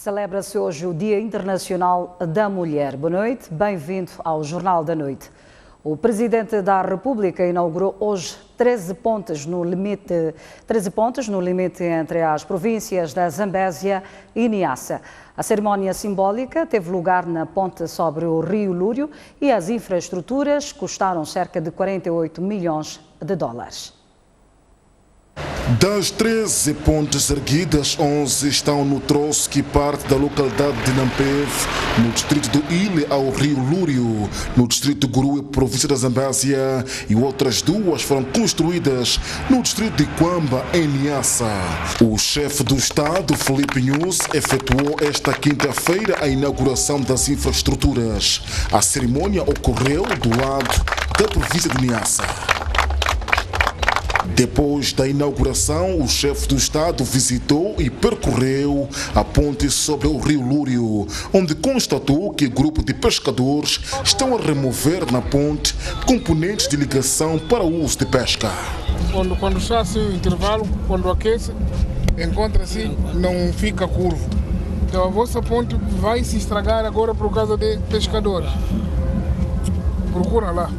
Celebra-se hoje o Dia Internacional da Mulher. Boa noite, bem-vindo ao Jornal da Noite. O Presidente da República inaugurou hoje 13 pontes no limite entre as províncias da Zambésia e Niassa. A cerimónia simbólica teve lugar na ponte sobre o Rio Lúrio e as infraestruturas custaram cerca de 48 milhões de dólares. Das 13 pontes erguidas, 11 estão no troço que parte da localidade de Nampevo, no distrito do Ile, ao Rio Lúrio, no distrito de Gurue, província da Zambésia, e outras duas foram construídas no distrito de Kwamba, em Niassa. O chefe do Estado, Filipe Nyusi, efetuou esta quinta-feira a inauguração das infraestruturas. A cerimônia ocorreu do lado da província de Niassa. Depois da inauguração, o chefe do Estado visitou e percorreu a ponte sobre o Rio Lúrio, onde constatou que o grupo de pescadores estão a remover na ponte componentes de ligação para o uso de pesca. Quando está assim o intervalo, quando aquece, encontra-se, não fica curvo. Então a vossa ponte vai se estragar agora por causa de pescadores. Procura lá.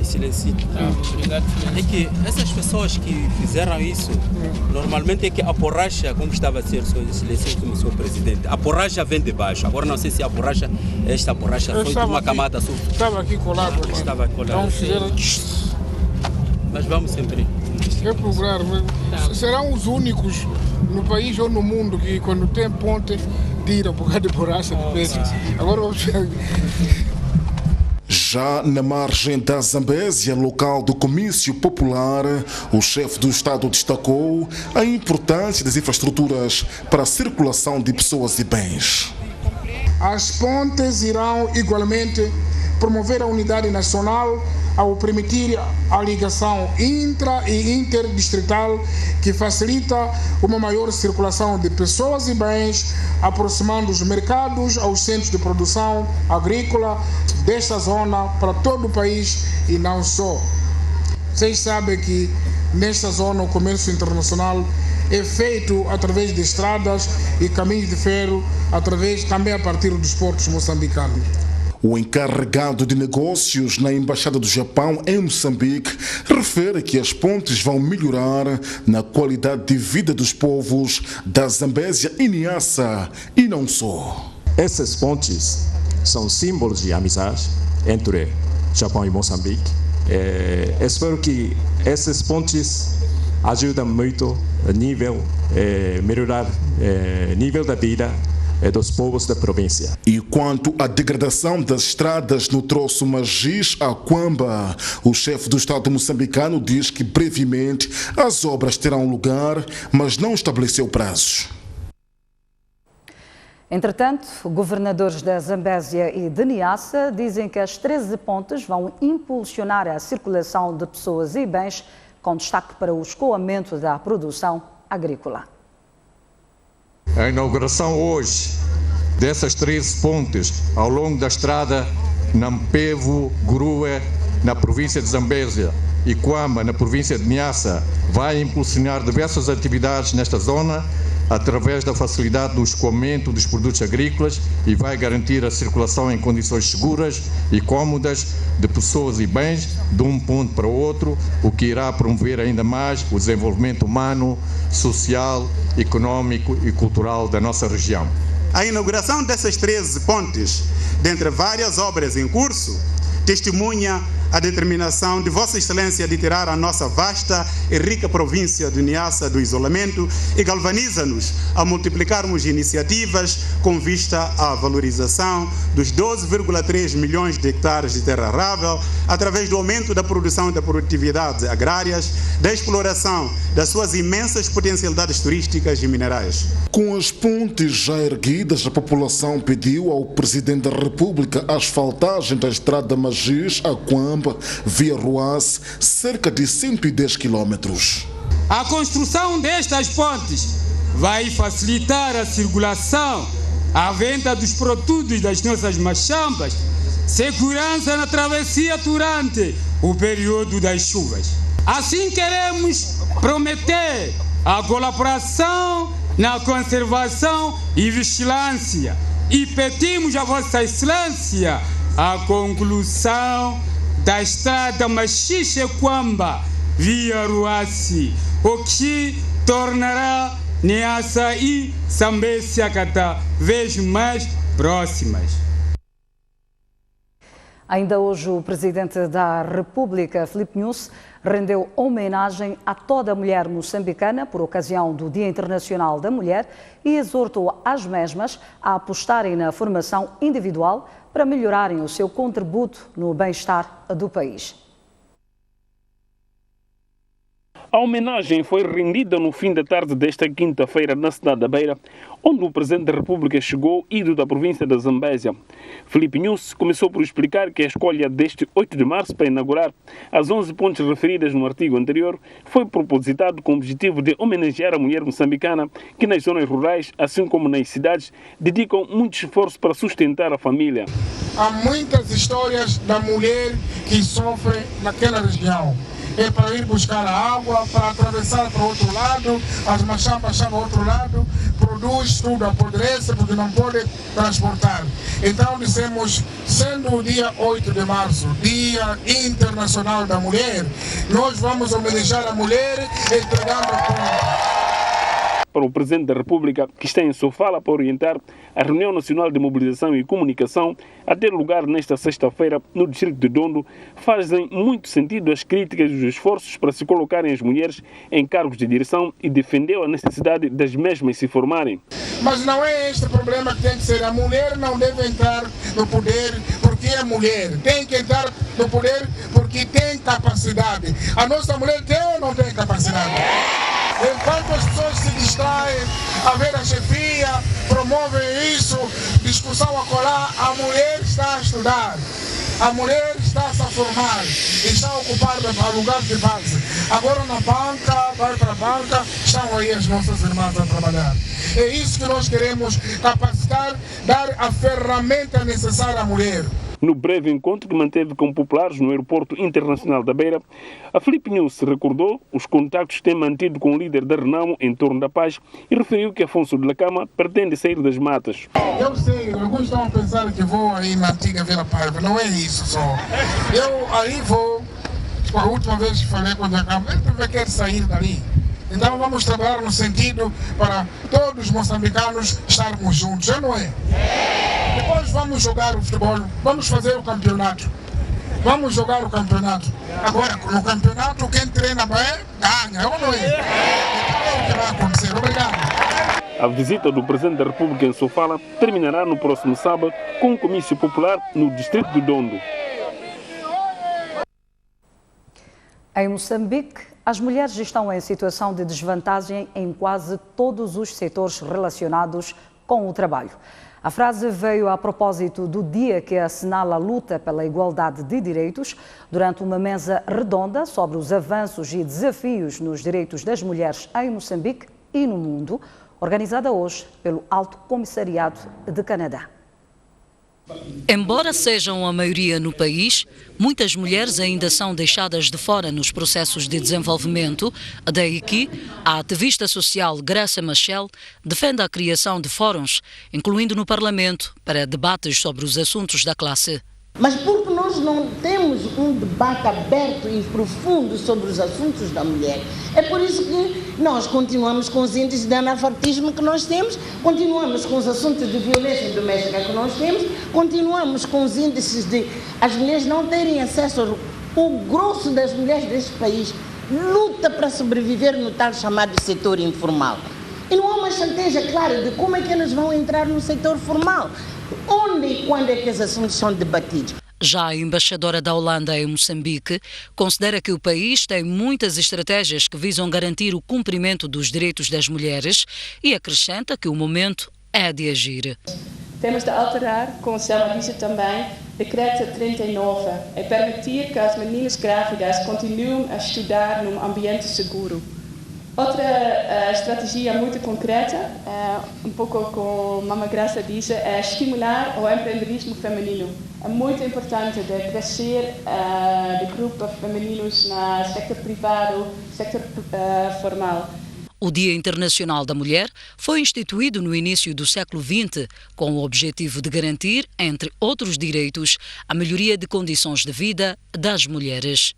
Excelência. Obrigado. É que essas pessoas que fizeram isso, normalmente é que a borracha, como estava a ser, Sua Excelência, como Sr. Presidente, a borracha vem de baixo. Agora não sei se a borracha, esta borracha foi de uma camada sul. Estava aqui colado. Estava colado. Então fizeram... Mas vamos sempre. Reprocurar. Serão os únicos no país ou no mundo que quando tem ponte tiram por causa de borracha de pesca. Agora vamos ver. Já na margem da Zambésia, local do comício popular, o chefe do Estado destacou a importância das infraestruturas para a circulação de pessoas e bens. As pontes irão igualmente promover a unidade nacional ao permitir a ligação intra e interdistrital que facilita uma maior circulação de pessoas e bens, aproximando os mercados aos centros de produção agrícola desta zona para todo o país e não só. Vocês sabem que nesta zona o comércio internacional é feito através de estradas e caminhos de ferro, também a partir dos portos moçambicanos. O encarregado de negócios na Embaixada do Japão em Moçambique refere que as pontes vão melhorar na qualidade de vida dos povos da Zambésia e Niassa, e não só. Essas pontes são símbolos de amizade entre Japão e Moçambique. Espero que essas pontes ajudem muito a melhorar o nível da vida dos povos da província. E quanto à degradação das estradas no troço Magis a Kwamba, o chefe do Estado moçambicano diz que brevemente as obras terão lugar, mas não estabeleceu prazos. Entretanto, governadores da Zambésia e de Niassa dizem que as 13 pontes vão impulsionar a circulação de pessoas e bens, com destaque para o escoamento da produção agrícola. A inauguração hoje dessas 13 pontes ao longo da estrada Nampevo-Gurue, na província de Zambésia, e Kwamba, na província de Niassa, vai impulsionar diversas atividades nesta zona através da facilidade do escoamento dos produtos agrícolas e vai garantir a circulação em condições seguras e cômodas de pessoas e bens de um ponto para o outro, o que irá promover ainda mais o desenvolvimento humano, social, econômico e cultural da nossa região. A inauguração dessas 13 pontes, dentre várias obras em curso, testemunha a determinação de Vossa Excelência de tirar a nossa vasta e rica província de Niassa do isolamento e galvaniza-nos a multiplicarmos iniciativas com vista à valorização dos 12,3 milhões de hectares de terra arável através do aumento da produção e da produtividade agrárias, da exploração das suas imensas potencialidades turísticas e minerais. Com as pontes já erguidas, a população pediu ao Presidente da República a asfaltagem da estrada Magis a Kwamba, via Ruas, cerca de 110 quilômetros. A construção destas pontes vai facilitar a circulação, a venda dos produtos das nossas machambas, segurança na travessia durante o período das chuvas. Assim queremos prometer a colaboração na conservação e vigilância. E pedimos a Vossa Excelência a conclusão da estrada Machixe-Quamba via Ruassi, o que tornará Niassa e Zambésia cada vez mais próximas. Ainda hoje, o Presidente da República, Filipe Nyusi, rendeu homenagem a toda a mulher moçambicana por ocasião do Dia Internacional da Mulher e exortou as mesmas a apostarem na formação individual para melhorarem o seu contributo no bem-estar do país. A homenagem foi rendida no fim da tarde desta quinta-feira na cidade da Beira, onde o Presidente da República chegou, ido da província da Zambésia. Filipe Nyusi começou por explicar que a escolha deste 8 de março para inaugurar as 11 pontes referidas no artigo anterior foi propositado com o objetivo de homenagear a mulher moçambicana que nas zonas rurais, assim como nas cidades, dedicam muito esforço para sustentar a família. Há muitas histórias da mulher que sofre naquela região. É para ir buscar a água, para atravessar para o outro lado, as machambas para o outro lado, produz tudo, apodrece porque não pode transportar. Então dissemos, sendo o dia 8 de março, Dia Internacional da Mulher, nós vamos homenagear a mulher entregando a ponte. Para o Presidente da República, que está em Sofala para orientar a Reunião Nacional de Mobilização e Comunicação a ter lugar nesta sexta-feira no Distrito de Dondo, fazem muito sentido as críticas e os esforços para se colocarem as mulheres em cargos de direção e defendeu a necessidade das mesmas se formarem. Mas não é este problema que tem que ser. A mulher não deve entrar no poder porque é mulher. Tem que entrar no poder porque tem capacidade. A nossa mulher tem ou não tem capacidade? Enquanto as pessoas se distraem a ver a chefia, promovem isso, discussão a colar, a mulher está a estudar, a mulher está-se a formar, está a ocupar lugares de base. Agora na banca, vai para a banca, estão aí as nossas irmãs a trabalhar. É isso que nós queremos, capacitar, dar a ferramenta necessária à mulher. No breve encontro que manteve com populares no Aeroporto Internacional da Beira, a Filipe Nyusi recordou os contactos que tem mantido com o líder da Renamo em torno da paz e referiu que Afonso de Lacama pretende sair das matas. Eu sei, alguns estão a pensar que vou aí na antiga Vila Paiva, não é isso só. Eu aí vou, a última vez que falei com o Lacama, ele também quer sair dali. Então vamos trabalhar no sentido para todos os moçambicanos estarmos juntos, já não é? Depois vamos jogar o futebol, vamos fazer o campeonato. Vamos jogar o campeonato. Agora, no campeonato, quem treina bem, ganha, ou não é? Então é o que vai acontecer. Obrigado. A visita do Presidente da República em Sofala terminará no próximo sábado com um comício popular no Distrito de Dondo. Em Moçambique, as mulheres estão em situação de desvantagem em quase todos os setores relacionados com o trabalho. A frase veio a propósito do dia que assinala a luta pela igualdade de direitos, durante uma mesa redonda sobre os avanços e desafios nos direitos das mulheres em Moçambique e no mundo, organizada hoje pelo Alto Comissariado de Canadá. Embora sejam a maioria no país, muitas mulheres ainda são deixadas de fora nos processos de desenvolvimento, daí que a ativista social Graça Machel defende a criação de fóruns, incluindo no Parlamento, para debates sobre os assuntos da classe. Mas porque nós não temos um debate aberto e profundo sobre os assuntos da mulher, é por isso que nós continuamos com os índices de analfabetismo que nós temos, continuamos com os assuntos de violência doméstica que nós temos, continuamos com os índices de as mulheres não terem acesso. O grosso das mulheres deste país luta para sobreviver no tal chamado setor informal. E não há uma estratégia clara de como é que elas vão entrar no setor formal. Onde e quando é que esses assuntos são debatidos? Já a embaixadora da Holanda em Moçambique considera que o país tem muitas estratégias que visam garantir o cumprimento dos direitos das mulheres e acrescenta que o momento é de agir. Temos de alterar, como se chama disso também, Decreto 39, e permitir que as meninas grávidas continuem a estudar num ambiente seguro. Outra estratégia muito concreta, um pouco como a Mama Graça disse, é estimular o empreendedorismo feminino. É muito importante de crescer de grupos femininos no sector privado, sector formal. O Dia Internacional da Mulher foi instituído no início do século XX com o objetivo de garantir, entre outros direitos, a melhoria de condições de vida das mulheres.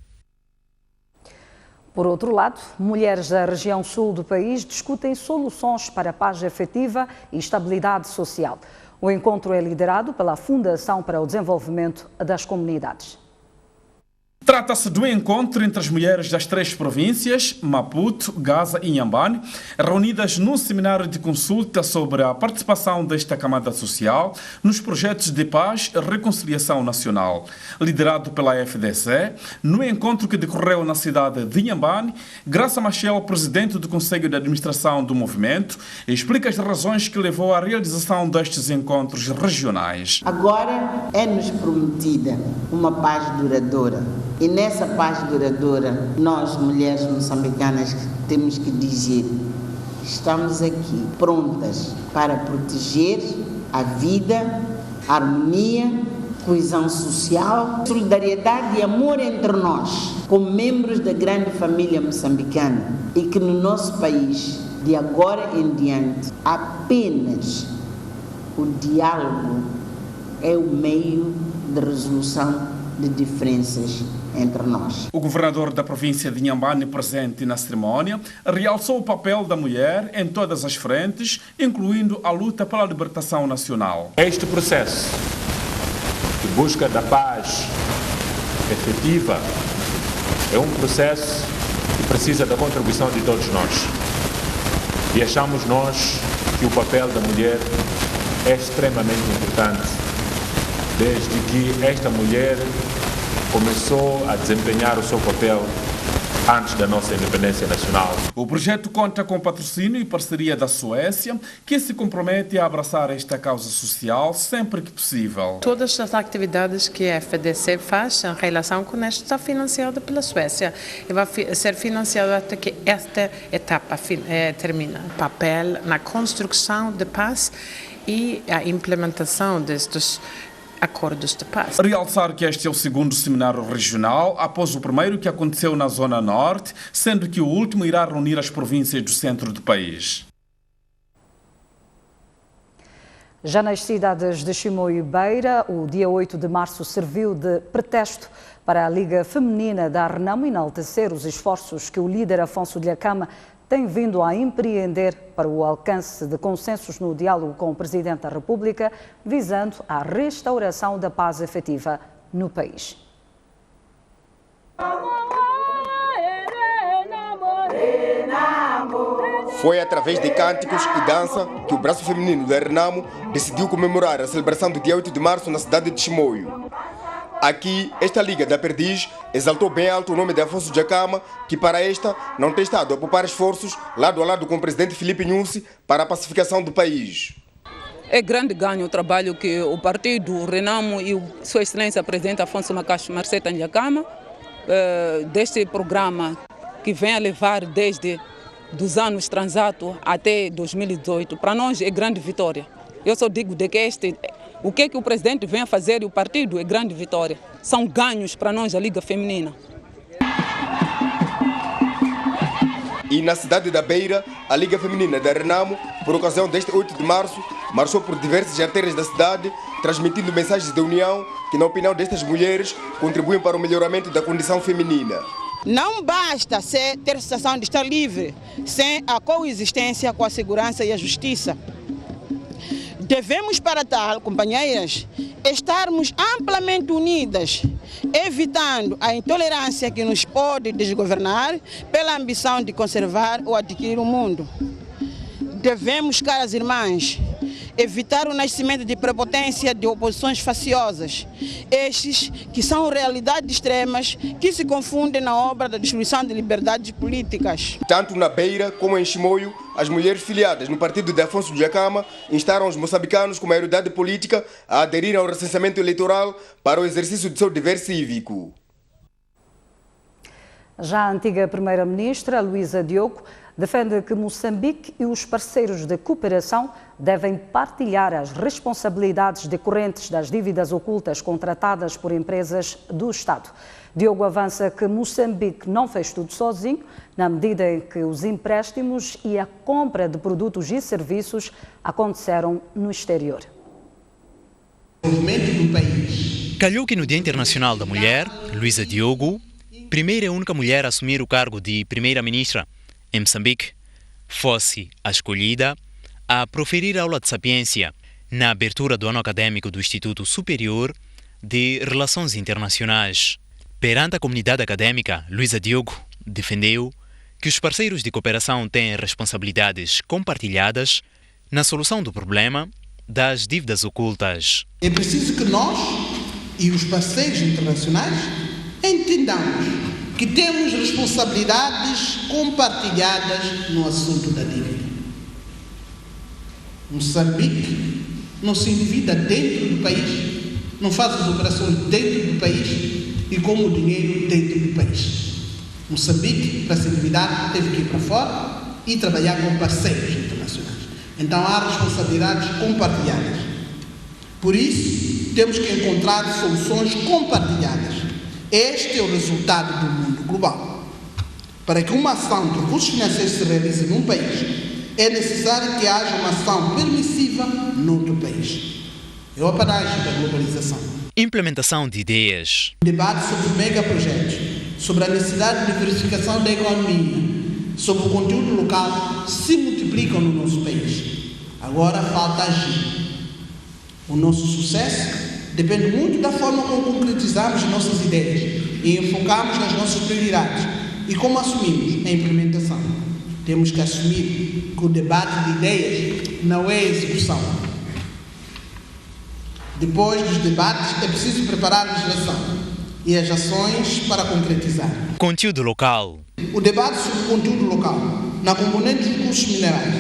Por outro lado, mulheres da região sul do país discutem soluções para a paz efetiva e estabilidade social. O encontro é liderado pela Fundação para o Desenvolvimento das Comunidades. Trata-se do encontro entre as mulheres das 3 províncias, Maputo, Gaza e Inhambane, reunidas num seminário de consulta sobre a participação desta camada social nos projetos de paz e reconciliação nacional. Liderado pela FDC, no encontro que decorreu na cidade de Inhambane, Graça Machel, presidente do Conselho de Administração do movimento, explica as razões que levou à realização destes encontros regionais. Agora é-nos prometida uma paz duradoura. E nessa paz duradoura, nós, mulheres moçambicanas, temos que dizer: estamos aqui prontas para proteger a vida, a harmonia, coesão social, solidariedade e amor entre nós, como membros da grande família moçambicana, e que no nosso país, de agora em diante, apenas o diálogo é o meio de resolução de diferenças entre nós. O governador da província de Inhambane, presente na cerimónia, realçou o papel da mulher em todas as frentes, incluindo a luta pela libertação nacional. Este processo de busca da paz efetiva é um processo que precisa da contribuição de todos nós. E achamos nós que o papel da mulher é extremamente importante, desde que esta mulher começou a desempenhar o seu papel antes da nossa independência nacional. O projeto conta com patrocínio e parceria da Suécia, que se compromete a abraçar esta causa social sempre que possível. Todas as atividades que a FDC faz em relação com isto está financiada pela Suécia e vai ser financiada até que esta etapa termina. O papel na construção de paz e a implementação destes acordos de paz. Realçar que este é o segundo seminário regional, após o primeiro que aconteceu na Zona Norte, sendo que o último irá reunir as províncias do centro do país. Já nas cidades de Chimoio e Beira, o dia 8 de março serviu de pretexto para a Liga Feminina da Renamo enaltecer os esforços que o líder Afonso Dhlakama tem vindo a empreender para o alcance de consensos no diálogo com o Presidente da República, visando a restauração da paz efetiva no país. Foi através de cânticos e dança que o braço feminino da Renamo decidiu comemorar a celebração do dia 8 de março na cidade de Chimoio. Aqui, esta Liga da Perdiz exaltou bem alto o nome de Afonso Dhlakama, que para esta não tem estado a poupar esforços lado a lado com o presidente Filipe Nyusi para a pacificação do país. É grande ganho o trabalho que o partido Renamo e Sua Excelência Presidente Afonso Macacho Marceta Dhlakama, deste programa que vem a levar desde dos anos transato até 2018. Para nós é grande vitória. Eu só digo de que o que o presidente vem a fazer e o partido é grande vitória. São ganhos para nós, a Liga Feminina. E na cidade da Beira, a Liga Feminina da Renamo, por ocasião deste 8 de março, marchou por diversas artérias da cidade, transmitindo mensagens de união que, na opinião destas mulheres, contribuem para o melhoramento da condição feminina. Não basta ter sensação de estar livre sem a coexistência com a segurança e a justiça. Devemos, para tal, companheiras, estarmos amplamente unidas, evitando a intolerância que nos pode desgovernar pela ambição de conservar ou adquirir o mundo. Devemos, caras irmãs, evitar o nascimento de prepotência de oposições faciosas, estes que são realidades extremas que se confundem na obra da destruição de liberdades políticas. Tanto na Beira como em Chimoio, as mulheres filiadas no partido de Afonso Dhlakama instaram os moçambicanos com maioridade política a aderir ao recenseamento eleitoral para o exercício de seu dever cívico. Já a antiga primeira-ministra, Luísa Diogo, defende que Moçambique e os parceiros de cooperação devem partilhar as responsabilidades decorrentes das dívidas ocultas contratadas por empresas do Estado. Diogo avança que Moçambique não fez tudo sozinho, na medida em que os empréstimos e a compra de produtos e serviços aconteceram no exterior. Calhou que no Dia Internacional da Mulher, Luísa Diogo, primeira e única mulher a assumir o cargo de primeira-ministra em Moçambique, fosse a escolhida a proferir aula de sapiência na abertura do ano acadêmico do Instituto Superior de Relações Internacionais. Perante a comunidade acadêmica, Luísa Diogo defendeu que os parceiros de cooperação têm responsabilidades compartilhadas na solução do problema das dívidas ocultas. É preciso que nós e os parceiros internacionais entendamos que temos responsabilidades compartilhadas no assunto da dívida. Moçambique não se endivida dentro do país, não faz as operações dentro do país e com o dinheiro dentro do país. Moçambique, para se endividar, teve que ir para fora e trabalhar com parceiros internacionais. Então há responsabilidades compartilhadas. Por isso, temos que encontrar soluções compartilhadas. Este é o resultado do mundo global. Para que uma ação de recursos financeiros se realize num país, é necessário que haja uma ação permissiva noutro país. É a paragem da globalização. Implementação de ideias. Debate sobre megaprojetos, sobre a necessidade de diversificação da economia, sobre o conteúdo local, se multiplicam no nosso país. Agora falta agir. O nosso sucesso depende muito da forma como concretizamos nossas ideias e enfocamos nas nossas prioridades e como assumimos a implementação. Temos que assumir que o debate de ideias não é execução. Depois dos debates, é preciso preparar a legislação e as ações para concretizar. Conteúdo local. O debate sobre o conteúdo local, na componente dos recursos minerais,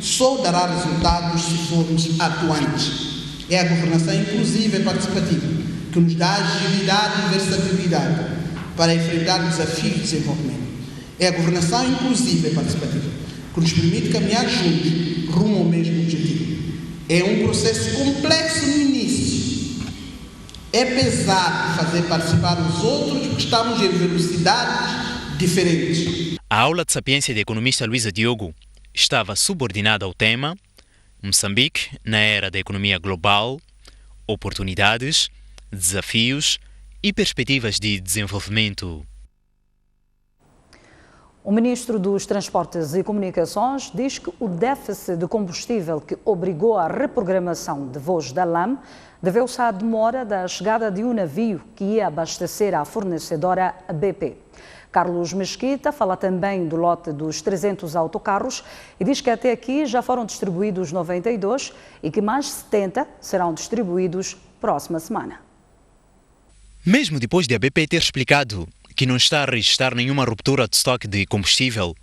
só dará resultados se formos atuantes. É a governação inclusiva e participativa que nos dá agilidade e versatilidade para enfrentar desafios de desenvolvimento. É a governação inclusiva e participativa que nos permite caminhar juntos rumo ao mesmo objetivo. É um processo complexo no início. É pesado fazer participar os outros porque estamos em velocidades diferentes. A aula de sapiência da economista Luísa Diogo estava subordinada ao tema Moçambique na era da economia global, oportunidades, desafios e perspectivas de desenvolvimento. O ministro dos Transportes e Comunicações diz que o déficit de combustível que obrigou à reprogramação de voos da LAM deveu-se à demora da chegada de um navio que ia abastecer a fornecedora BP. Carlos Mesquita fala também do lote dos 300 autocarros e diz que até aqui já foram distribuídos 92 e que mais 70 serão distribuídos próxima semana. Mesmo depois de a BP ter explicado que não está a registrar nenhuma ruptura de estoque de combustível,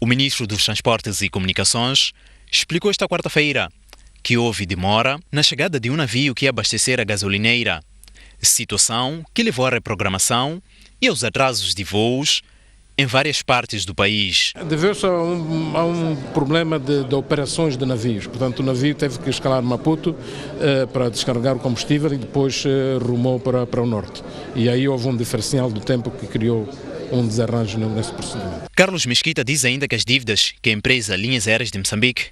o ministro dos Transportes e Comunicações explicou esta quarta-feira que houve demora na chegada de um navio que ia abastecer a gasolineira, situação que levou à reprogramação e aos atrasos de voos em várias partes do país. Deveu-se a um problema de operações de navios. Portanto, o navio teve que escalar Maputo para descarregar o combustível e depois rumou para o norte. E aí houve um diferencial do tempo que criou um desarranjo nesse procedimento. Carlos Mesquita diz ainda que as dívidas que a empresa Linhas Aéreas de Moçambique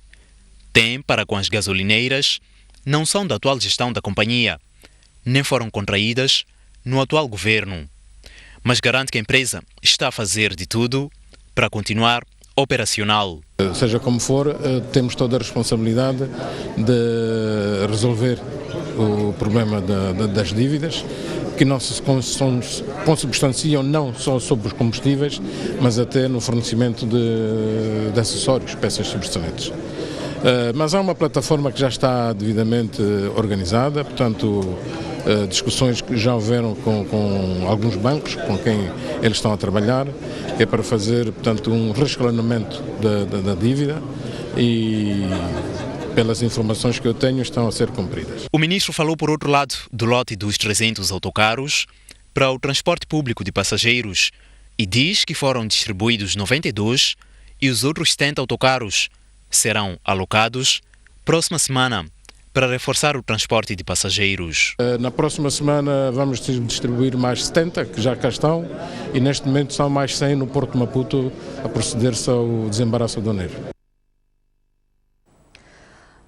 tem para com as gasolineiras não são da atual gestão da companhia, nem foram contraídas no atual governo, mas garante que a empresa está a fazer de tudo para continuar operacional. Seja como for, temos toda a responsabilidade de resolver o problema das dívidas, que não se consubstanciam não só sobre os combustíveis, mas até no fornecimento de acessórios, peças substraentes. Mas há uma plataforma que já está devidamente organizada, portanto, discussões que já houveram com alguns bancos com quem eles estão a trabalhar, que é para fazer, portanto, um reescalonamento da dívida e, pelas informações que eu tenho, estão a ser cumpridas. O ministro falou, por outro lado, do lote dos 300 autocarros para o transporte público de passageiros e diz que foram distribuídos 92 e os outros 70 autocarros serão alocados próxima semana para reforçar o transporte de passageiros. Na próxima semana vamos distribuir mais 70, que já cá estão, e neste momento são mais 100 no Porto de Maputo a proceder-se ao desembaraço aduaneiro.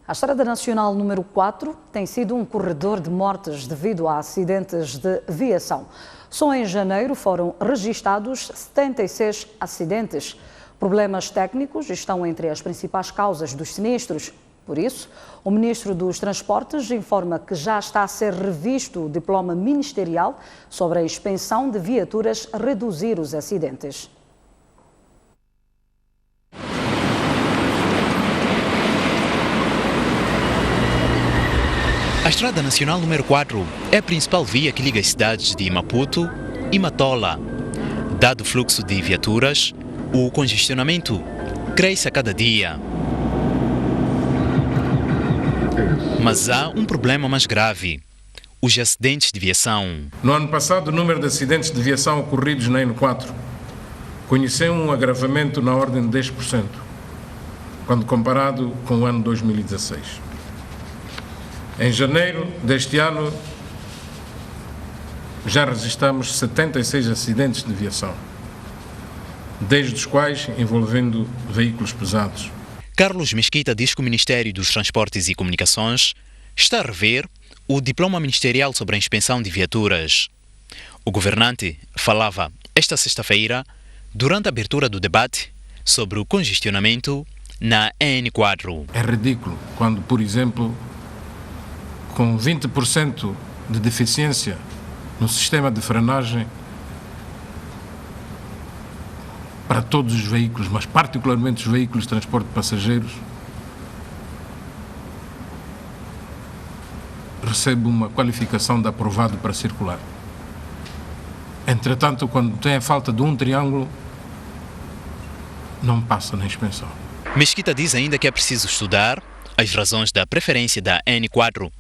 A Estrada Nacional número 4 tem sido um corredor de mortes devido a acidentes de viação. Só em janeiro foram registados 76 acidentes. Problemas técnicos estão entre as principais causas dos sinistros. Por isso, o Ministro dos Transportes informa que já está a ser revisto o diploma ministerial sobre a expensão de viaturas reduzir os acidentes. A Estrada Nacional número 4 é a principal via que liga as cidades de Maputo e Matola. Dado o fluxo de viaturas, o congestionamento cresce a cada dia. Mas há um problema mais grave: os acidentes de viação. No ano passado, o número de acidentes de viação ocorridos na N4 conheceu um agravamento na ordem de 10%, quando comparado com o ano 2016. Em janeiro deste ano, já registramos 76 acidentes de viação, 10 dos quais envolvendo veículos pesados. Carlos Mesquita diz que o Ministério dos Transportes e Comunicações está a rever o diploma ministerial sobre a expensão de viaturas. O governante falava esta sexta-feira, durante a abertura do debate sobre o congestionamento na N4. É ridículo quando, por exemplo, com 20% de deficiência no sistema de frenagem para todos os veículos, mas particularmente os veículos de transporte de passageiros, recebe uma qualificação de aprovado para circular. Entretanto, quando tem a falta de um triângulo, não passa na expensão. Mesquita diz ainda que é preciso estudar as razões da preferência da N4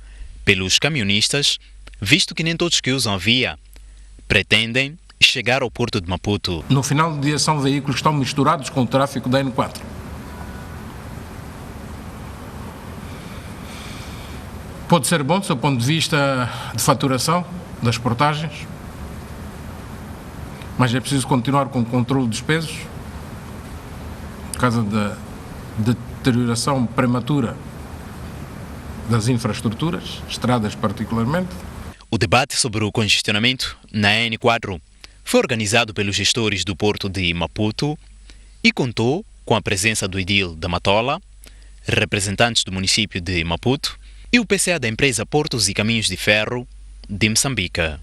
pelos caminhonistas, visto que nem todos que usam a via pretendem chegar ao Porto de Maputo. No final do dia são veículos que estão misturados com o tráfego da N4. Pode ser bom do seu ponto de vista de faturação das portagens, mas é preciso continuar com o controle dos pesos, por causa da deterioração prematura das infraestruturas, estradas particularmente. O debate sobre o congestionamento na N4 foi organizado pelos gestores do Porto de Maputo e contou com a presença do edil da Matola, representantes do município de Maputo e o PCA da empresa Portos e Caminhos de Ferro de Moçambique.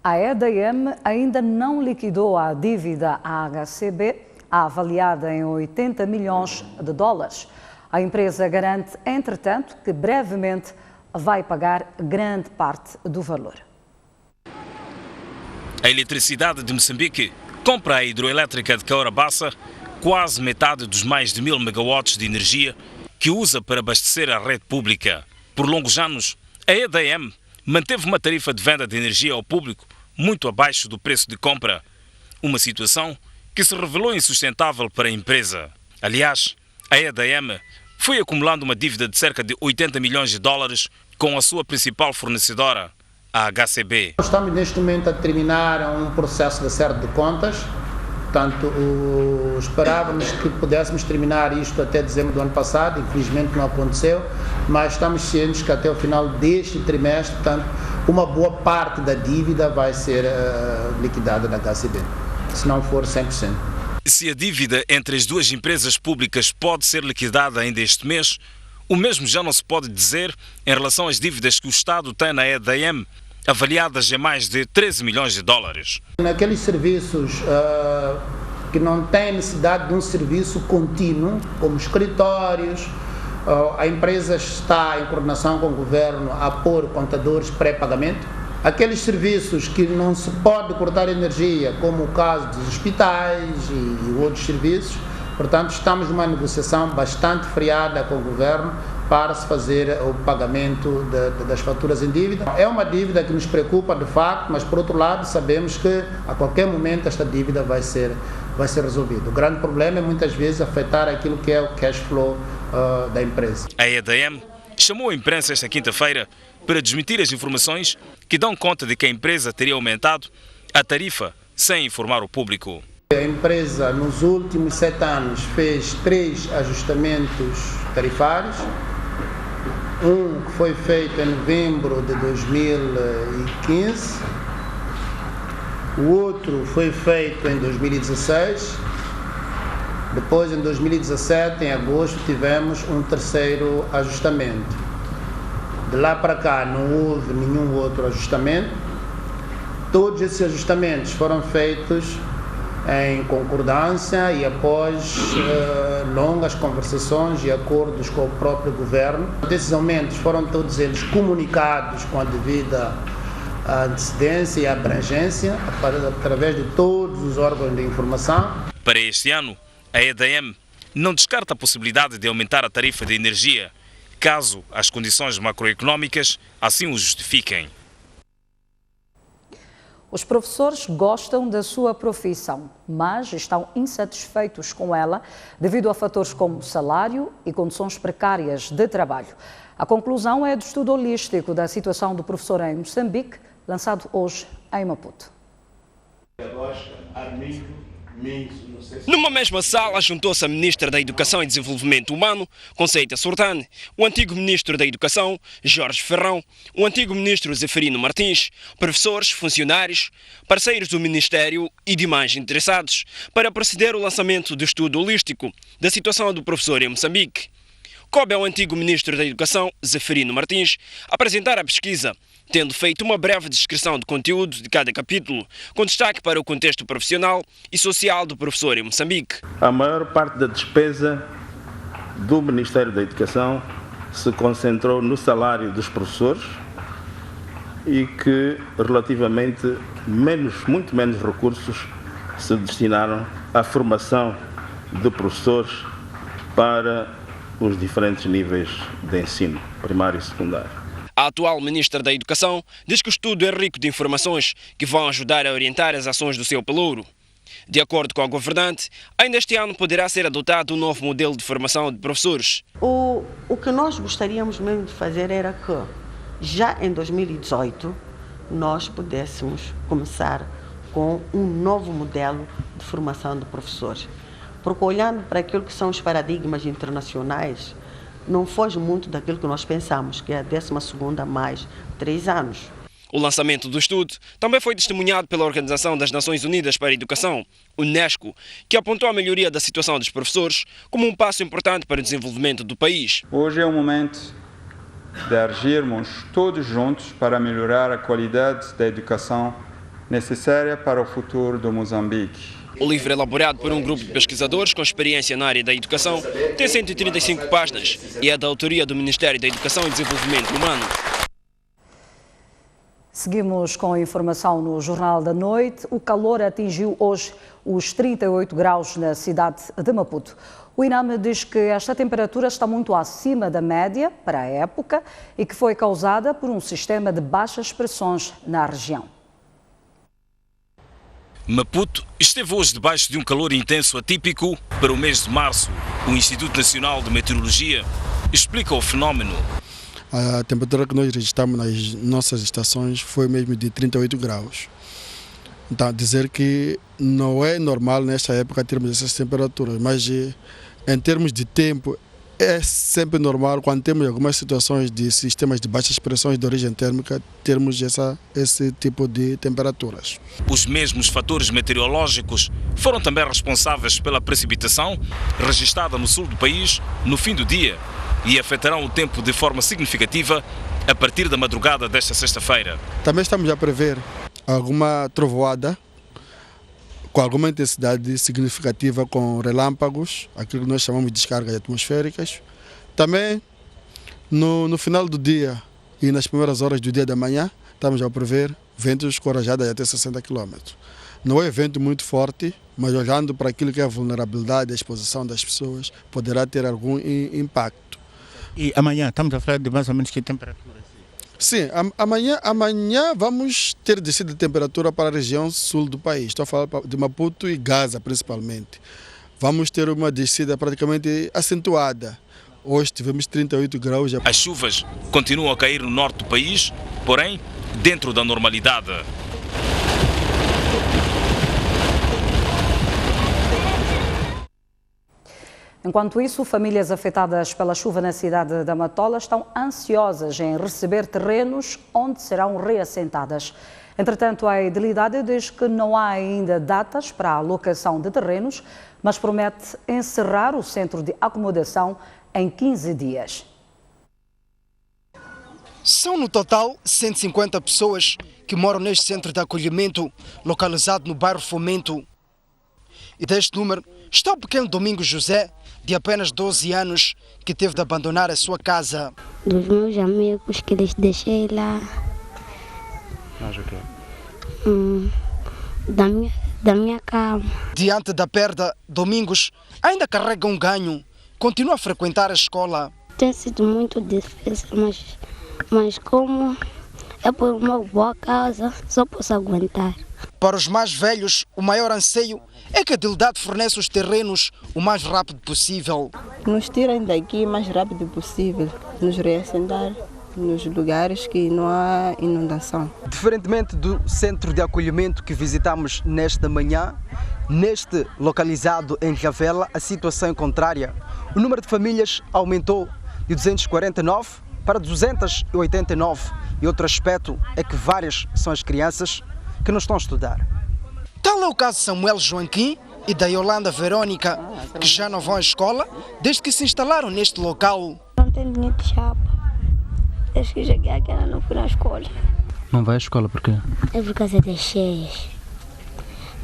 A EDM ainda não liquidou a dívida à HCB, avaliada em 80 milhões de dólares. A empresa garante, entretanto, que brevemente vai pagar grande parte do valor. A eletricidade de Moçambique compra a hidroelétrica de Caurabaça quase metade dos mais de 1000 megawatts de energia que usa para abastecer a rede pública. Por longos anos, a EDM manteve uma tarifa de venda de energia ao público muito abaixo do preço de compra, uma situação que se revelou insustentável para a empresa. Aliás, a EDM foi acumulando uma dívida de cerca de 80 milhões de dólares com a sua principal fornecedora, a HCB. Estamos neste momento a terminar um processo de acerto de contas, portanto esperávamos que pudéssemos terminar isto até dezembro do ano passado, infelizmente não aconteceu, mas estamos cientes que até o final deste trimestre, portanto, uma boa parte da dívida vai ser liquidada da HCB, se não for 100%. Se a dívida entre as duas empresas públicas pode ser liquidada ainda este mês, o mesmo já não se pode dizer em relação às dívidas que o Estado tem na EDM, avaliadas em mais de 13 milhões de dólares. Naqueles serviços que não têm necessidade de um serviço contínuo, como escritórios, a empresa está em coordenação com o governo a pôr contadores pré-pagamento. Aqueles serviços que não se pode cortar energia, como o caso dos hospitais e outros serviços, portanto, estamos numa negociação bastante friada com o governo para se fazer o pagamento das faturas em dívida. É uma dívida que nos preocupa de facto, mas por outro lado sabemos que a qualquer momento esta dívida vai ser resolvida. O grande problema é muitas vezes afetar aquilo que é o cash flow da empresa. A EDM chamou a imprensa esta quinta-feira para desmentir as informações que dão conta de que a empresa teria aumentado a tarifa sem informar o público. A empresa nos últimos 7 anos fez 3 ajustamentos tarifários. Um que foi feito em novembro de 2015, o outro foi feito em 2016, depois em 2017, em agosto, tivemos um terceiro ajustamento. De lá para cá não houve nenhum outro ajustamento. Todos esses ajustamentos foram feitos em concordância e após longas conversações e acordos com o próprio governo. Esses aumentos foram todos eles comunicados com a devida antecedência e abrangência através de todos os órgãos de informação. Para este ano, a EDM não descarta a possibilidade de aumentar a tarifa de energia, caso as condições macroeconómicas assim o justifiquem. Os professores gostam da sua profissão, mas estão insatisfeitos com ela devido a fatores como salário e condições precárias de trabalho. A conclusão é do estudo holístico da situação do professor em Moçambique, lançado hoje em Maputo. Numa mesma sala juntou-se a Ministra da Educação e Desenvolvimento Humano, Conceita Sordane, o antigo Ministro da Educação, Jorge Ferrão, o antigo Ministro Zeferino Martins, professores, funcionários, parceiros do Ministério e demais interessados, para proceder ao lançamento do estudo holístico da situação do professor em Moçambique. Coube ao antigo Ministro da Educação, Zeferino Martins, apresentar a pesquisa, tendo feito uma breve descrição de conteúdo de cada capítulo, com destaque para o contexto profissional e social do professor em Moçambique. A maior parte da despesa do Ministério da Educação se concentrou no salário dos professores e que relativamente muito menos recursos se destinaram à formação de professores para os diferentes níveis de ensino, primário e secundário. A atual Ministra da Educação diz que o estudo é rico de informações que vão ajudar a orientar as ações do seu pelouro. De acordo com a governante, ainda este ano poderá ser adotado um novo modelo de formação de professores. O que nós gostaríamos mesmo de fazer era que, já em 2018, nós pudéssemos começar com um novo modelo de formação de professores. Porque olhando para aquilo que são os paradigmas internacionais, não foge muito daquilo que nós pensamos, que é a 12ª mais 3 anos. O lançamento do estudo também foi testemunhado pela Organização das Nações Unidas para a Educação, UNESCO, que apontou a melhoria da situação dos professores como um passo importante para o desenvolvimento do país. Hoje é o momento de agirmos todos juntos para melhorar a qualidade da educação necessária para o futuro do Moçambique. O livro, elaborado por um grupo de pesquisadores com experiência na área da educação, tem 135 páginas e é da autoria do Ministério da Educação e Desenvolvimento Humano. Seguimos com a informação no Jornal da Noite. O calor atingiu hoje os 38 graus na cidade de Maputo. O INAME diz que esta temperatura está muito acima da média para a época e que foi causada por um sistema de baixas pressões na região. Maputo esteve hoje debaixo de um calor intenso atípico para o mês de março. O Instituto Nacional de Meteorologia explica o fenómeno. A temperatura que nós registramos nas nossas estações foi mesmo de 38 graus. Então, dizer que não é normal nesta época termos essas temperaturas, mas em termos de tempo é sempre normal quando temos algumas situações de sistemas de baixas pressões de origem térmica, termos esse tipo de temperaturas. Os mesmos fatores meteorológicos foram também responsáveis pela precipitação registrada no sul do país no fim do dia e afetarão o tempo de forma significativa a partir da madrugada desta sexta-feira. Também estamos a prever alguma trovoada com alguma intensidade significativa, com relâmpagos, aquilo que nós chamamos de descargas atmosféricas. Também no final do dia e nas primeiras horas do dia da manhã, estamos a prever ventos com rajadas de até 60 km. Não é vento muito forte, mas olhando para aquilo que é a vulnerabilidade e a exposição das pessoas, poderá ter algum impacto. E amanhã, estamos a falar de mais ou menos que temperatura? Sim, amanhã vamos ter descida de temperatura para a região sul do país. Estou a falar de Maputo e Gaza, principalmente. Vamos ter uma descida praticamente acentuada. Hoje tivemos 38 graus. As chuvas continuam a cair no norte do país, porém, dentro da normalidade. Enquanto isso, famílias afetadas pela chuva na cidade da Matola estão ansiosas em receber terrenos onde serão reassentadas. Entretanto, a Idilidade diz que não há ainda datas para a alocação de terrenos, mas promete encerrar o centro de acomodação em 15 dias. São no total 150 pessoas que moram neste centro de acolhimento, localizado no bairro Fomento. E deste número está o pequeno Domingos José, de apenas 12 anos, que teve de abandonar a sua casa. Dos meus amigos que eles deixei lá. Mas o quê? Da minha cama. Diante da perda, Domingos ainda carrega um ganho. Continua a frequentar a escola. Tem sido muito difícil, mas como é por uma boa causa, só posso aguentar. Para os mais velhos, o maior anseio é que a Idilidade forneça os terrenos o mais rápido possível. Nos tirem daqui o mais rápido possível, nos reassentar nos lugares que não há inundação. Diferentemente do centro de acolhimento que visitamos nesta manhã, neste localizado em Ravela, a situação é contrária. O número de famílias aumentou de 249 para 289 e outro aspecto é que várias são as crianças que não estão a estudar. Tal é o caso de Samuel Joaquim e da Yolanda Verônica, que já não vão à escola desde que se instalaram neste local. Não tenho dinheiro de chapa. Desde que cheguei aqui, ela não fui na escola. Não vai à escola por quê? É por causa das cheias.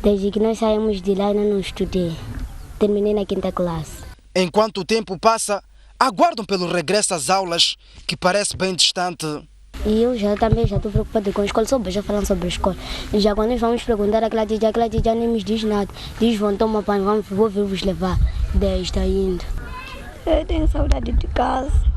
Desde que nós saímos de lá, ainda não estudei. Terminei na 5ª classe. Enquanto o tempo passa, aguardam pelo regresso às aulas, que parece bem distante. E eu também já estou preocupada com a escola, só já falando sobre a escola. E já quando nós vamos perguntar àquela tia nem nos diz nada. Diz, vão tomar banho, vou vir-vos levar. Desde ainda. Eu tenho saudade de casa.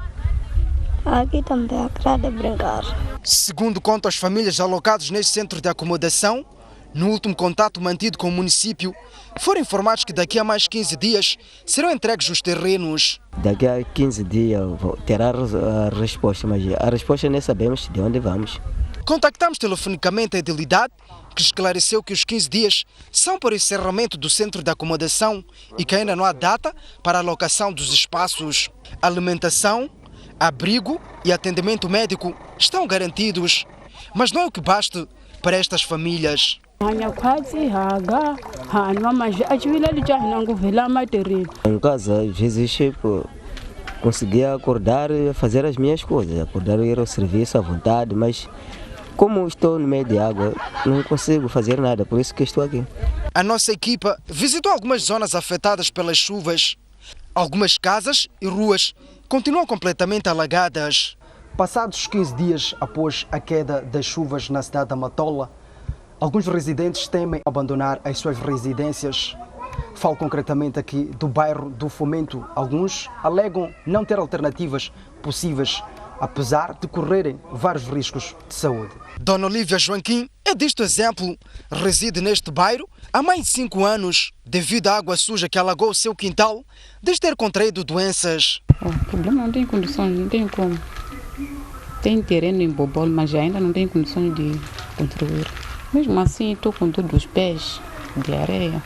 Aqui também agrada brincar. Segundo contam as famílias alocadas neste centro de acomodação, no último contato mantido com o município, foram informados que daqui a mais 15 dias serão entregues os terrenos. Daqui a 15 dias terá a resposta, mas a resposta nem sabemos de onde vamos. Contactamos telefonicamente a Idilidade, que esclareceu que os 15 dias são para o encerramento do centro de acomodação e que ainda não há data para a alocação dos espaços. Alimentação, abrigo e atendimento médico estão garantidos, mas não é o que basta para estas famílias. Em casa, às vezes, conseguia acordar e fazer as minhas coisas, acordar e ir ao serviço à vontade, mas como estou no meio de água, não consigo fazer nada, por isso que estou aqui. A nossa equipa visitou algumas zonas afetadas pelas chuvas. Algumas casas e ruas continuam completamente alagadas. Passados 15 dias após a queda das chuvas na cidade da Matola, alguns residentes temem abandonar as suas residências. Falo concretamente aqui do bairro do Fomento. Alguns alegam não ter alternativas possíveis, apesar de correrem vários riscos de saúde. Dona Olívia Joaquim é disto exemplo. Reside neste bairro há mais de 5 anos, devido à água suja que alagou o seu quintal, desde ter contraído doenças. O problema não tem condições, não tem como. Tem terreno em Bobol, mas ainda não tem condições de construir. Mesmo assim, estou com todos os pés de areia.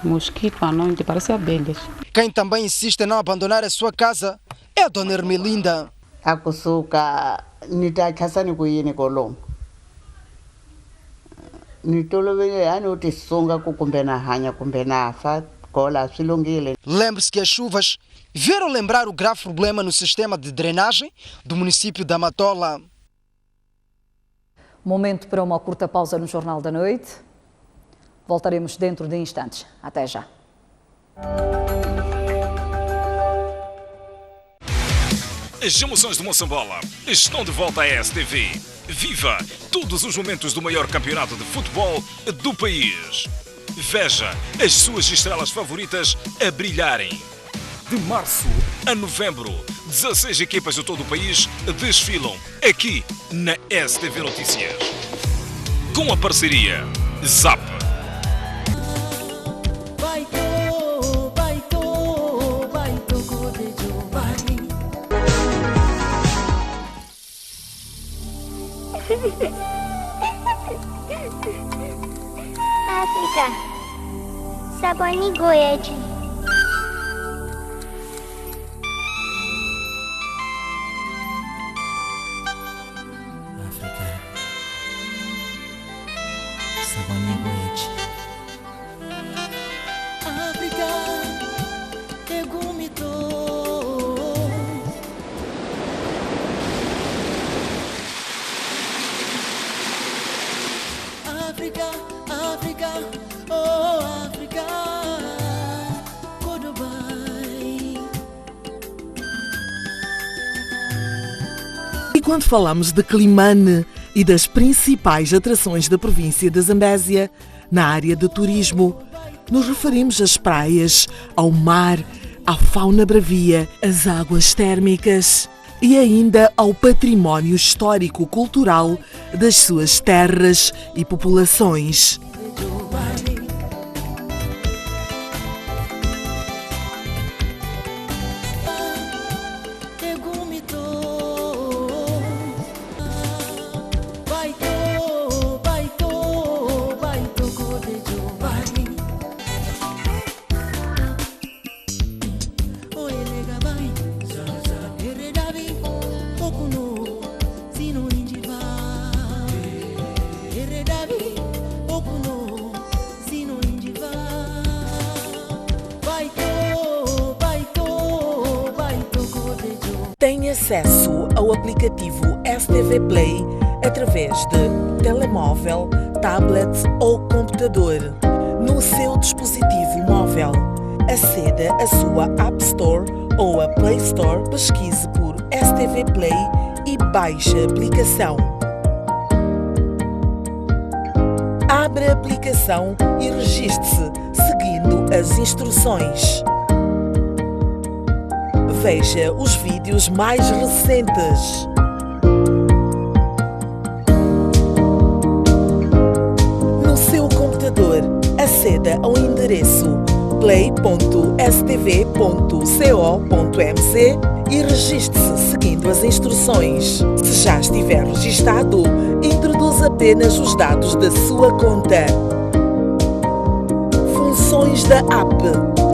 Mosquito à noite, parece abelhas. Quem também insiste em não abandonar a sua casa é a Dona Ermelinda. A kusuka nitachasani kuyini kolongo. Nitolovele ani utisunga kumbe na hanya kumbe na afa kola silongile. Lembre-se que as chuvas vieram lembrar o grave problema no sistema de drenagem do município da Matola. Momento para uma curta pausa no Jornal da Noite. Voltaremos dentro de instantes. Até já. As emoções do Moçambola estão de volta à STV. Viva todos os momentos do maior campeonato de futebol do país. Veja as suas estrelas favoritas a brilharem. De março a novembro. 16 equipas de todo o país desfilam aqui na STV Notícias. Com a parceria ZAP. África, saboni goiete. África, saboni goiete. África, egumito. África, África, oh África, goodbye. E quando falamos de Climane e das principais atrações da província da Zambésia, na área de turismo, nos referimos às praias, ao mar, à fauna bravia, às águas térmicas e ainda ao património histórico-cultural das suas terras e populações. Tem acesso ao aplicativo STV Play através de telemóvel, tablet ou computador. No seu dispositivo móvel, aceda à sua App Store ou à Play Store, pesquise por STV Play e baixe a aplicação. Abra a aplicação e registre-se seguindo as instruções. Veja os vídeos mais recentes. No seu computador, aceda ao endereço play.stv.co.mc e registre-se seguindo as instruções. Se já estiver registado, introduza apenas os dados da sua conta. Funções da app.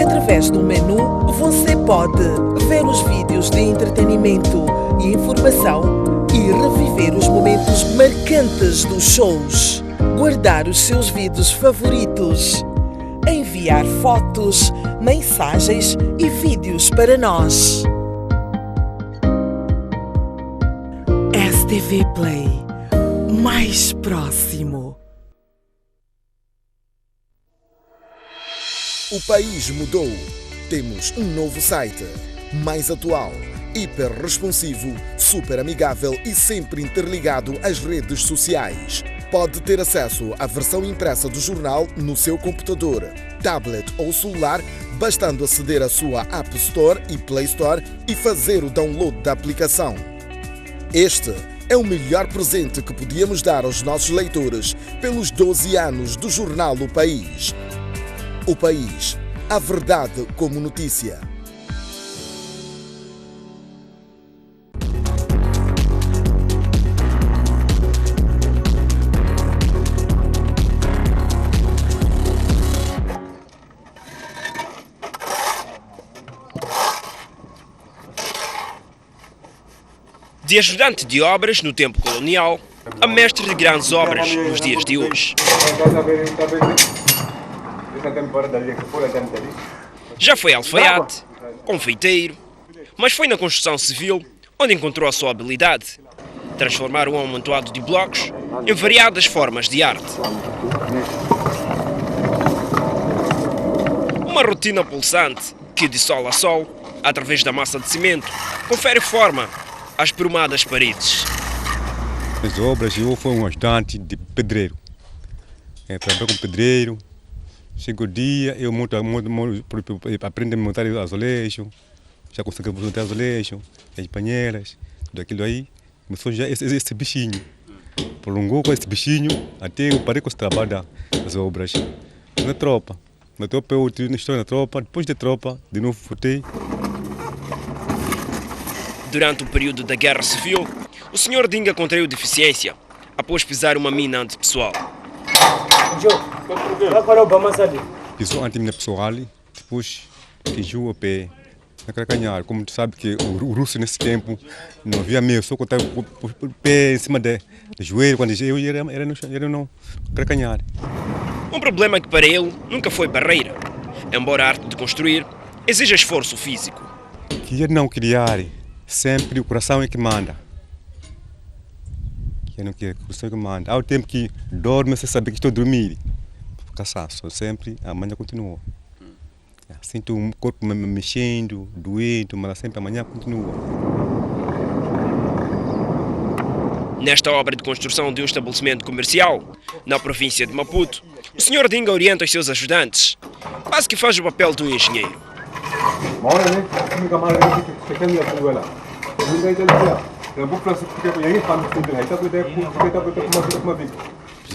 Através do menu, você pode ver os vídeos de entretenimento e informação e reviver os momentos marcantes dos shows, guardar os seus vídeos favoritos, enviar fotos, mensagens e vídeos para nós. STV Play, mais próximo. O país mudou. Temos um novo site, mais atual, hiper responsivo, super amigável e sempre interligado às redes sociais. Pode ter acesso à versão impressa do jornal no seu computador, tablet ou celular, bastando aceder à sua App Store e Play Store e fazer o download da aplicação. Este é o melhor presente que podíamos dar aos nossos leitores pelos 12 anos do jornal O País. O País, a verdade como notícia. De ajudante de obras no tempo colonial a mestre de grandes obras nos dias de hoje. Já foi alfaiate, confeiteiro, mas foi na construção civil onde encontrou a sua habilidade. Transformar um amontoado de blocos em variadas formas de arte. Uma rotina pulsante que, de sol a sol, através da massa de cimento, confere forma às perumadas paredes. As obras, eu fui um ajudante de pedreiro. Trabalhei como pedreiro. Chega o dia, eu aprendo a montar azulejo, já conseguimos montar azulejo, as banheiras, tudo aquilo aí. Começou já esse bichinho. Prolongou com esse bichinho até eu parei com esse trabalho das obras. Na tropa. Na tropa eu estou na tropa, depois da tropa, de novo voltei. Durante o período da Guerra Civil, o Sr. Dinga contraiu deficiência após pisar uma mina antipessoal. Pisou anti-mina pessoal, depois queijou o pé na Cracanhar. Como tu sabe que o russo nesse tempo não havia meio, só cortava o pé em cima do joelho, quando eu era no Cracanhar. Um problema que para ele nunca foi barreira, embora a arte de construir exija esforço físico. Queria não criar, sempre o coração é que manda. Eu não quero, o coração é que manda. Ao tempo que dorme, você sabe que estou a dormir. Cansaço, sempre, amanhã continua. Sinto o corpo me mexendo, doendo, mas sempre amanhã continua. Nesta obra de construção de um estabelecimento comercial, na província de Maputo, o Sr. Dinga orienta os seus ajudantes, quase que faz o papel de um engenheiro.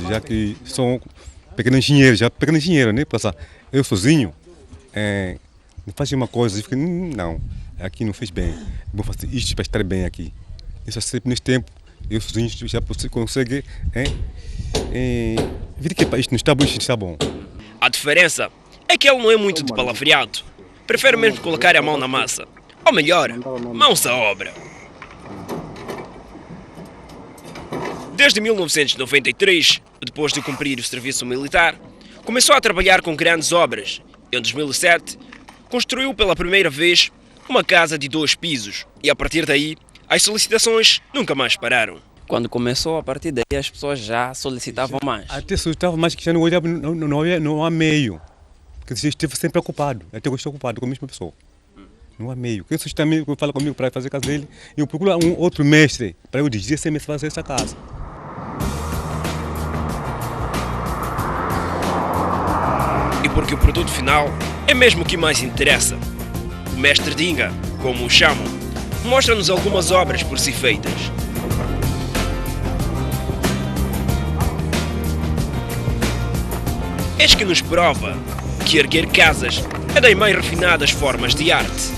Já que sou pequeno engenheiro, né? Eu sozinho, não faço uma coisa, fico, não, aqui não fez bem, vou fazer isto para estar bem aqui. Isso sempre nesse tempo, eu sozinho já consigo ver que isto não está bom, isto está bom. A diferença é que ele não é muito de palavreado, prefere mesmo colocar a mão na massa, ou melhor, mãos à obra. Desde 1993, depois de cumprir o serviço militar, começou a trabalhar com grandes obras. Em 2007, construiu pela primeira vez uma casa de 2 pisos e, a partir daí, as solicitações nunca mais pararam. Quando começou, a partir daí, as pessoas já solicitavam mais. Até solicitavam mais, que já não olhava, não há meio. Porque você esteve sempre ocupado, até eu estou ocupado com a mesma pessoa. Não há meio. Quem também fala comigo para fazer a casa dele, eu procuro um outro mestre para eu dizer se me fazer essa casa. E porque o produto final é mesmo o que mais interessa. O mestre Dinga, como o chamam, mostra-nos algumas obras por si feitas. Eis que nos prova que erguer casas é das mais refinadas formas de arte.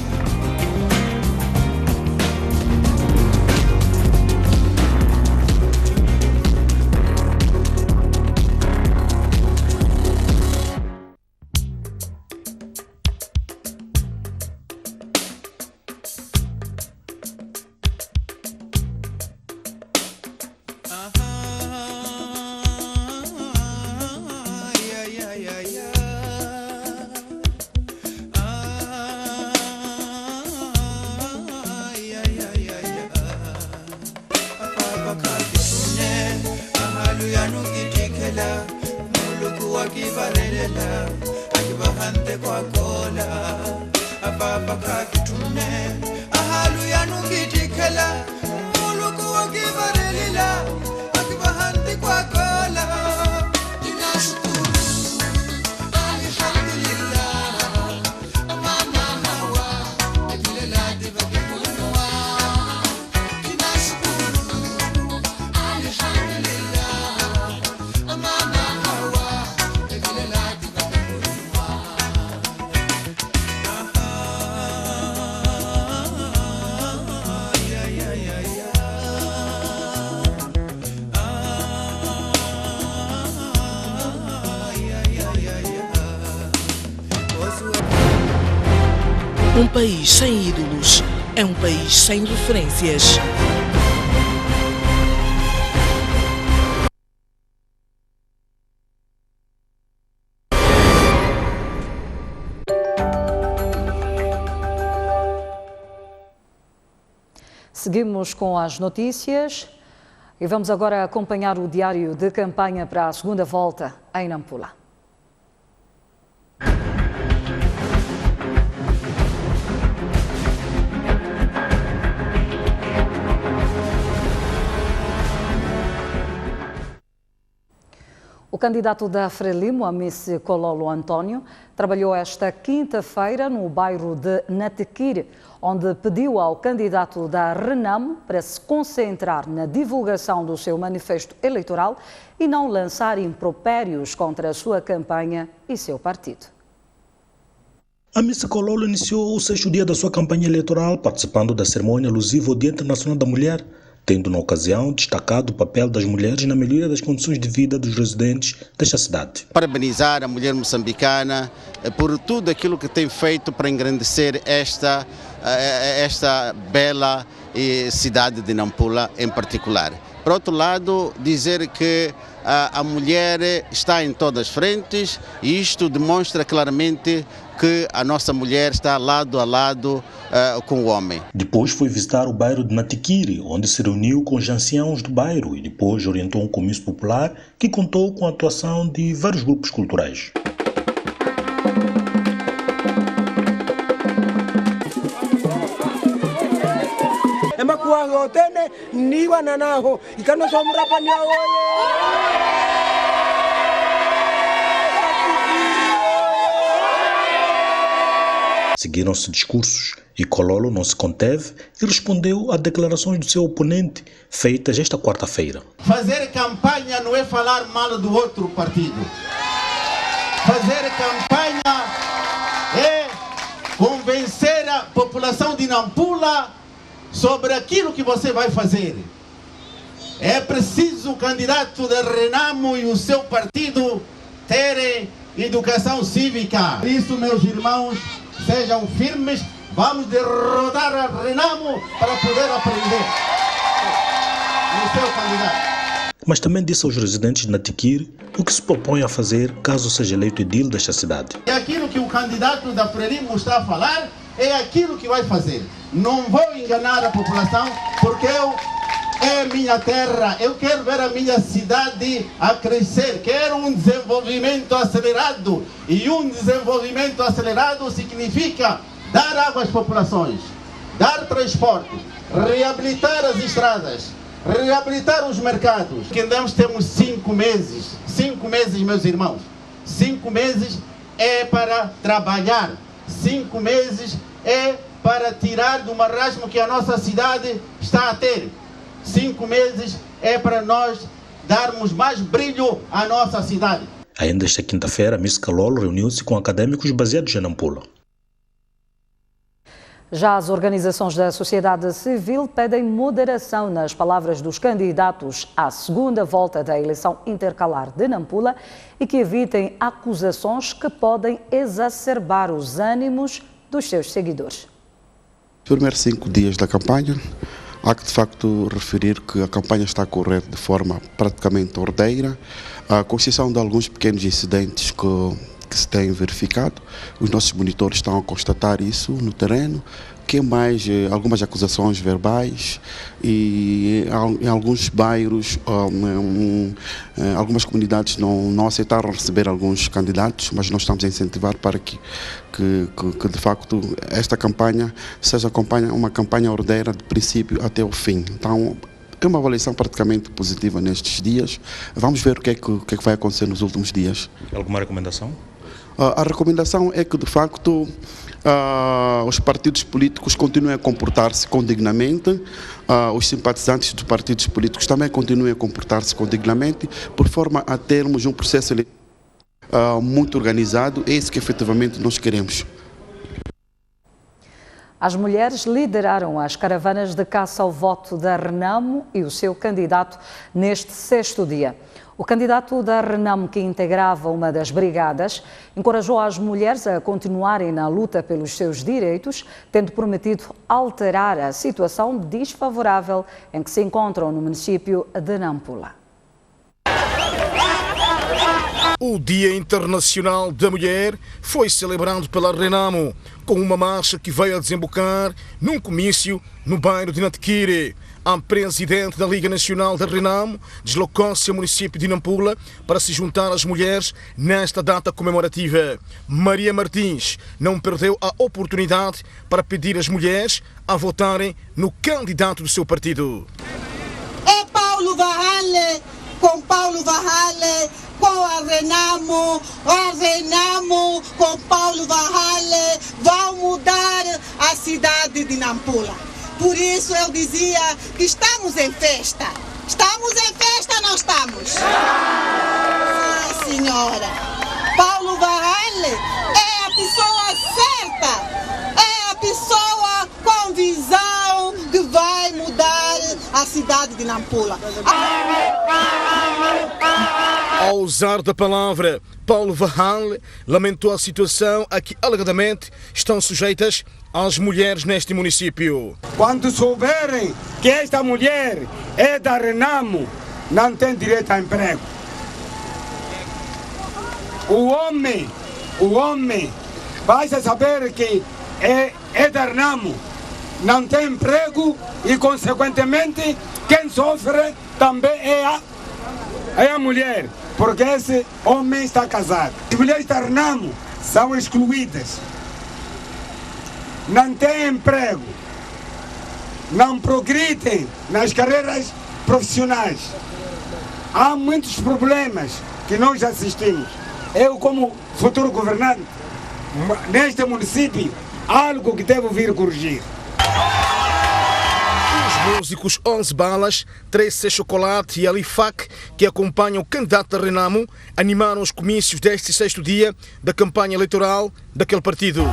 Um país sem ídolos é um país sem referências. Seguimos com as notícias e vamos agora acompanhar o diário de campanha para a segunda volta em Nampula. O candidato da Frelimo, a Miss Cololo António, trabalhou esta quinta-feira no bairro de Natiquire, onde pediu ao candidato da Renamo para se concentrar na divulgação do seu manifesto eleitoral e não lançar impropérios contra a sua campanha e seu partido. A Miss Cololo iniciou o 6º dia da sua campanha eleitoral participando da cerimônia alusiva ao Dia Internacional da Mulher, tendo na ocasião destacado o papel das mulheres na melhoria das condições de vida dos residentes desta cidade. Parabenizar a mulher moçambicana por tudo aquilo que tem feito para engrandecer esta bela cidade de Nampula em particular. Por outro lado, dizer que a mulher está em todas as frentes e isto demonstra claramente que a nossa mulher está lado a lado com o homem. Depois foi visitar o bairro de Natiquire, onde se reuniu com os anciãos do bairro e depois orientou um comício popular que contou com a atuação de vários grupos culturais. Seguiram-se discursos e Cololo não se conteve e respondeu a declarações do seu oponente feitas esta quarta-feira. Fazer campanha não é falar mal do outro partido. Fazer campanha é convencer a população de Nampula sobre aquilo que você vai fazer. É preciso o candidato da Renamo e o seu partido terem educação cívica. Por isso, meus irmãos, sejam firmes, vamos derrotar a Renamo para poder aprender no seu candidato. Mas também disse aos residentes de Natiquire o que se propõe a fazer caso seja eleito edil desta cidade. É aquilo que o candidato da Frelimo está a falar, é aquilo que vai fazer. Não vou enganar a população, porque é minha terra, eu quero ver a minha cidade a crescer, quero um desenvolvimento acelerado. E um desenvolvimento acelerado significa dar água às populações, dar transporte, reabilitar as estradas, reabilitar os mercados. Que temos 5 meses, 5 meses, meus irmãos, 5 meses é para trabalhar, 5 meses é para tirar do marasmo que a nossa cidade está a ter. 5 meses é para nós darmos mais brilho à nossa cidade. Ainda esta quinta-feira, a Miss Cololo reuniu-se com académicos baseados em Nampula. Já as organizações da sociedade civil pedem moderação nas palavras dos candidatos à segunda volta da eleição intercalar de Nampula e que evitem acusações que podem exacerbar os ânimos dos seus seguidores. Nos primeiros 5 dias da campanha, há que de facto referir que a campanha está a correr de forma praticamente ordeira, com exceção de alguns pequenos incidentes que se têm verificado. Os nossos monitores estão a constatar isso no terreno, que mais algumas acusações verbais e em alguns bairros, algumas comunidades não aceitaram receber alguns candidatos, mas nós estamos a incentivar para que de facto esta campanha seja uma campanha ordeira de princípio até o fim. Então, é uma avaliação praticamente positiva nestes dias. Vamos ver o que é que vai acontecer nos últimos dias. Alguma recomendação? A recomendação é que, de facto, os partidos políticos continuem a comportar-se com dignamente, os simpatizantes dos partidos políticos também continuem a comportar-se com dignamente, por forma a termos um processo eleitoral muito organizado. É isso que efetivamente nós queremos. As mulheres lideraram as caravanas de caça ao voto da Renamo e o seu candidato neste 6º dia. O candidato da Renamo, que integrava uma das brigadas, encorajou as mulheres a continuarem na luta pelos seus direitos, tendo prometido alterar a situação desfavorável em que se encontram no município de Nampula. O Dia Internacional da Mulher foi celebrado pela Renamo, com uma marcha que veio a desembocar num comício no bairro de Natiquire. A presidente da Liga Nacional da Renamo deslocou-se ao município de Nampula para se juntar às mulheres nesta data comemorativa. Maria Martins não perdeu a oportunidade para pedir às mulheres a votarem no candidato do seu partido. É Paulo Varane com Paulo Varrale, com a Renamo com Paulo Varrale vão mudar a cidade de Nampula. Por isso eu dizia que estamos em festa. Estamos em festa, não estamos? Sim, senhora. Paulo Varrale é a pessoa certa, é a pessoa com visão que vai mudar a cidade de Nampula. Ao usar da palavra, Paulo Varrale lamentou a situação a que alegadamente estão sujeitas as mulheres neste município. Quando souberem que esta mulher é da Renamo, não tem direito a emprego. O homem vai saber que é da Renamo, não tem emprego e, consequentemente, quem sofre também é a mulher, porque esse homem está casado. As mulheres da Renamo são excluídas. Não têm emprego, não progridem nas carreiras profissionais. Há muitos problemas que nós assistimos. Eu, como futuro governante, neste município, algo que devo vir corrigir. Os músicos 11 Balas, 13 Chocolate e Alifac, que acompanham o candidato da Renamo, animaram os comícios deste 6º dia da campanha eleitoral daquele partido.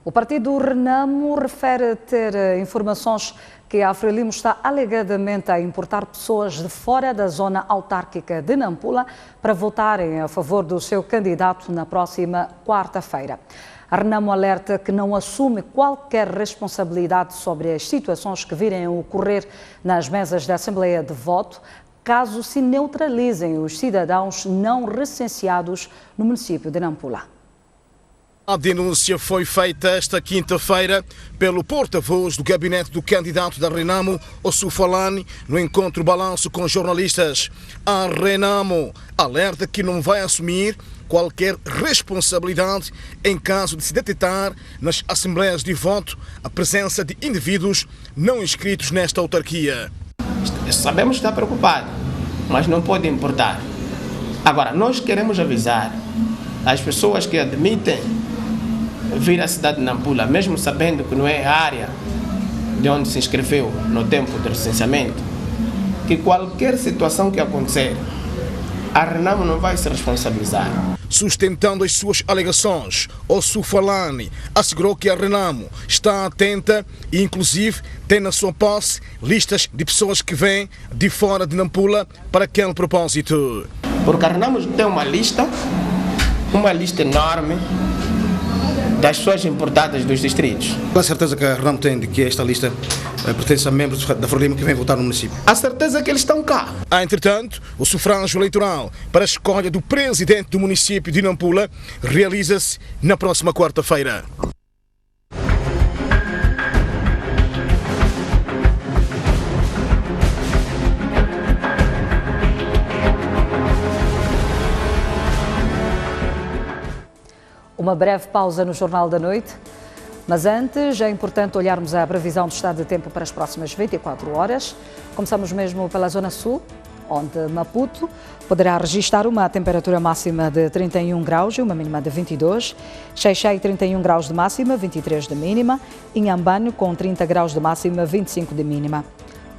O partido Renamo refere ter informações que a Frelimo está alegadamente a importar pessoas de fora da zona autárquica de Nampula para votarem a favor do seu candidato na próxima quarta-feira. A Renamo alerta que não assume qualquer responsabilidade sobre as situações que virem a ocorrer nas mesas da Assembleia de Voto, caso se neutralizem os cidadãos não recenseados no município de Nampula. A denúncia foi feita esta quinta-feira pelo porta-voz do gabinete do candidato da Renamo, Ossu Falani, no encontro balanço com jornalistas. A Renamo alerta que não vai assumir qualquer responsabilidade em caso de se detectar nas assembleias de voto a presença de indivíduos não inscritos nesta autarquia. Sabemos que está preocupado, mas não pode importar. Agora, nós queremos avisar as pessoas que admitem vir à cidade de Nampula, mesmo sabendo que não é a área de onde se inscreveu no tempo do recenseamento, que qualquer situação que acontecer, a Renamo não vai se responsabilizar. Sustentando as suas alegações, Ossu Falani assegurou que a Renamo está atenta e, inclusive, tem na sua posse listas de pessoas que vêm de fora de Nampula para aquele propósito. Porque a Renamo tem uma lista enorme das pessoas importadas dos distritos. Qual a certeza que a Renamo tem de que esta lista pertence a membros da Frelimo que vêm votar no município? A certeza é que eles estão cá. Entretanto, o sufrágio eleitoral para a escolha do presidente do município de Nampula realiza-se na próxima quarta-feira. Uma breve pausa no Jornal da Noite, mas antes é importante olharmos a previsão do estado de tempo para as próximas 24 horas. Começamos mesmo pela Zona Sul, onde Maputo poderá registrar uma temperatura máxima de 31 graus e uma mínima de 22, Xai-Xai 31 graus de máxima, 23 de mínima, Inhambane com 30 graus de máxima, 25 de mínima.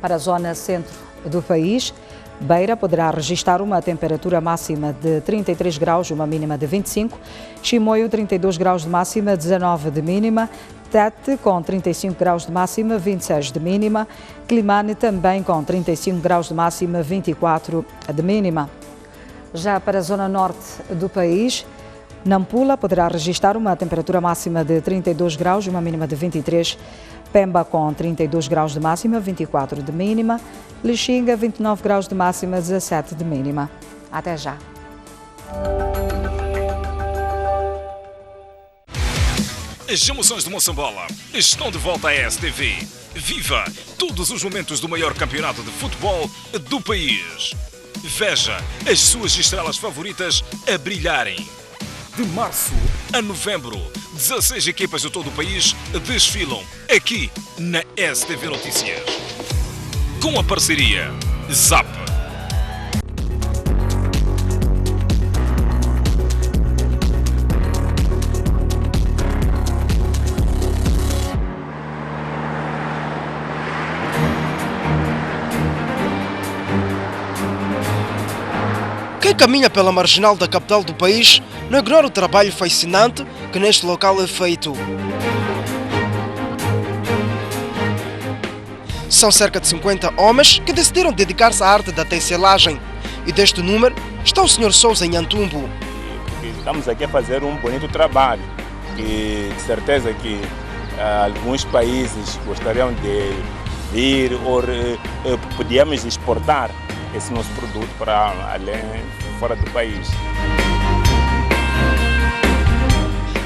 Para a zona centro do país, Beira poderá registrar uma temperatura máxima de 33 graus e uma mínima de 25, Chimoio 32 graus de máxima, 19 de mínima, Tete com 35 graus de máxima, 26 de mínima, Climane também com 35 graus de máxima, 24 de mínima. Já para a zona norte do país, Nampula poderá registrar uma temperatura máxima de 32 graus e uma mínima de 23, Pemba com 32 graus de máxima, 24 de mínima, Lixinga 29 graus de máxima, 17 de mínima. Até já. As emoções de Moçambola estão de volta à STV. Viva todos os momentos do maior campeonato de futebol do país. Veja as suas estrelas favoritas a brilharem. De março a novembro, 16 equipas de todo o país desfilam aqui na STV Notícias. com a parceria ZAP. Quem caminha pela marginal da capital do país não ignora o trabalho fascinante que neste local é feito. São cerca de 50 homens que decidiram dedicar-se à arte da tecelagem. E deste número está o Sr. Souza em Antumbo. Estamos aqui a fazer um bonito trabalho que de certeza que alguns países gostariam de vir ou podíamos exportar esse nosso produto para além, fora do país.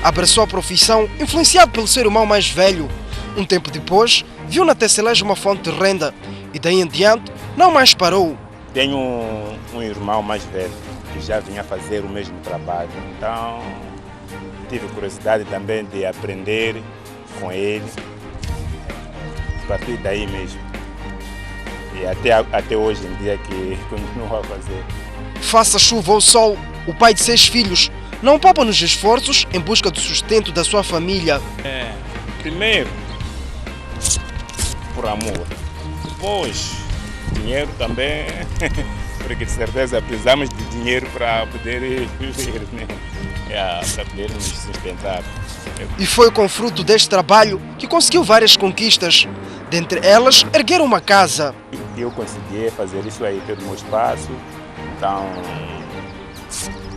Abraçou a profissão influenciado pelo seu irmão mais velho. Um tempo depois, viu na tecelagem uma fonte de renda e daí em diante não mais parou. Tenho um irmão mais velho que já vinha fazer o mesmo trabalho, então tive curiosidade também de aprender com ele, a partir daí mesmo. E até hoje em dia que continuo a fazer. Faça chuva ou sol, o pai de 6 filhos não poupa nos esforços em busca do sustento da sua família. Primeiro, por amor. Depois, dinheiro também, porque de certeza precisamos de dinheiro para poder viver, né? Para poder nos sustentar. E foi com fruto deste trabalho que conseguiu várias conquistas. Dentre elas, erguer uma casa. Eu consegui fazer isso aí, ter o meu espaço, então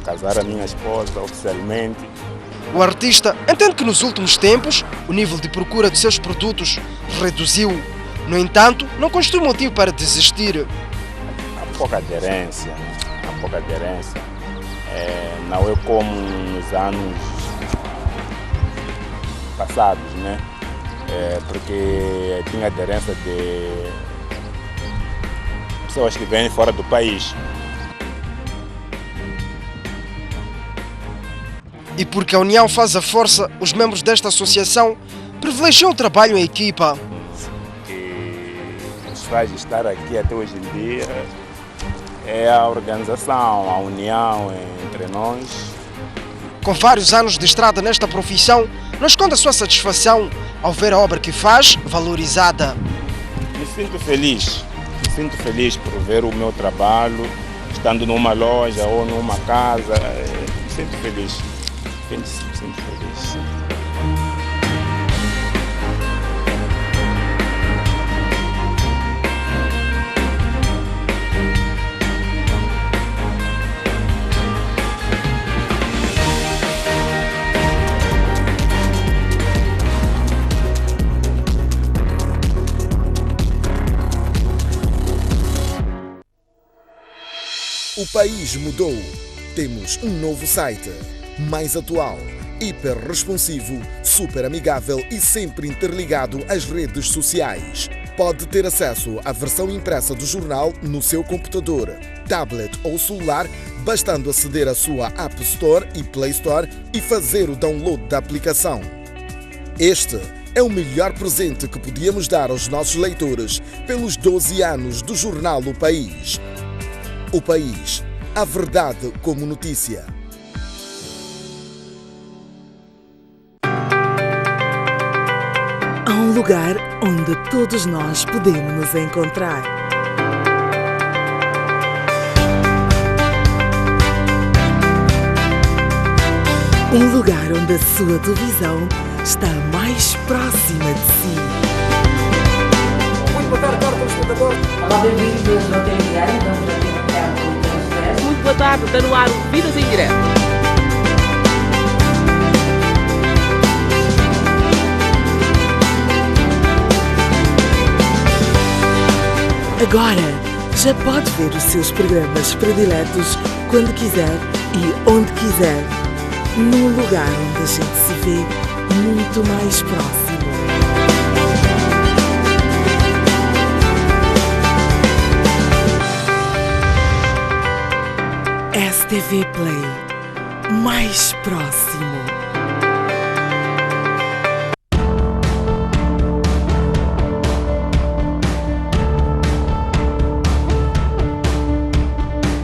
casar a minha esposa oficialmente. O artista entende que nos últimos tempos o nível de procura de seus produtos reduziu. No entanto, não constitui motivo para desistir. Há pouca aderência, não é como nos anos passados, né? Porque tinha aderência de pessoas que vêm fora do país. E porque a união faz a força, os membros desta associação privilegiam o trabalho em equipa. O que nos faz estar aqui até hoje em dia é a organização, a união entre nós. Com vários anos de estrada nesta profissão, não esconde a sua satisfação ao ver a obra que faz valorizada. Me sinto feliz por ver o meu trabalho, estando numa loja ou numa casa, me sinto feliz. Me sinto feliz. O país mudou. Temos um novo site, mais atual, hiper responsivo, super amigável e sempre interligado às redes sociais. Pode ter acesso à versão impressa do jornal no seu computador, tablet ou celular, bastando aceder à sua App Store e Play Store e fazer o download da aplicação. Este é o melhor presente que podíamos dar aos nossos leitores pelos 12 anos do jornal O País. O País, a verdade como notícia. Há um lugar onde todos nós podemos nos encontrar. Um lugar onde a sua televisão está mais próxima de si. Muito boa tarde, telespectador. Olá, bem-vindos ao TV Diário. Vamos aqui no Teatro. Muito boa tarde, está no ar o Vidas em Direto. Agora já pode ver os seus programas prediletos quando quiser e onde quiser, num lugar onde a gente se vê muito mais próximo. STV Play, mais próximo.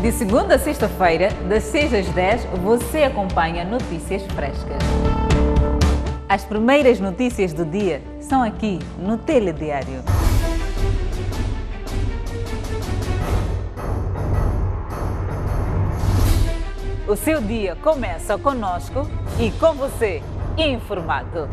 De segunda a sexta-feira, das 6 às 10, você acompanha notícias frescas. As primeiras notícias do dia são aqui no Telediário. O seu dia começa conosco e com você, informado.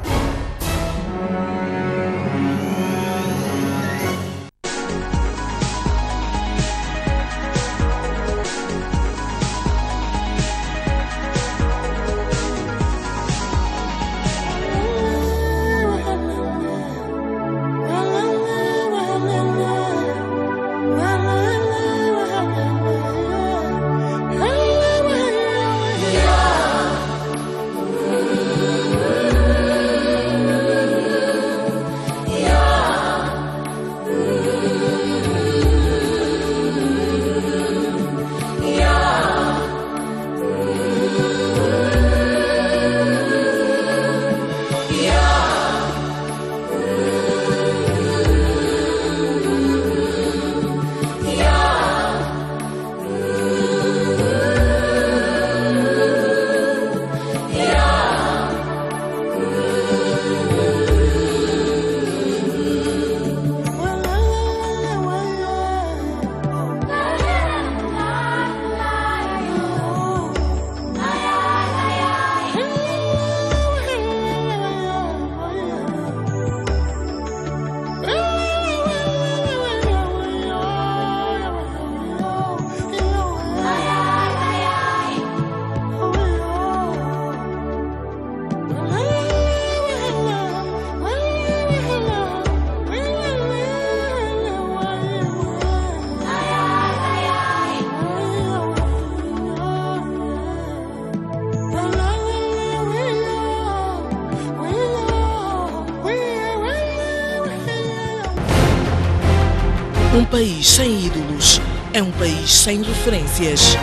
Um país sem ídolos é um país sem referências.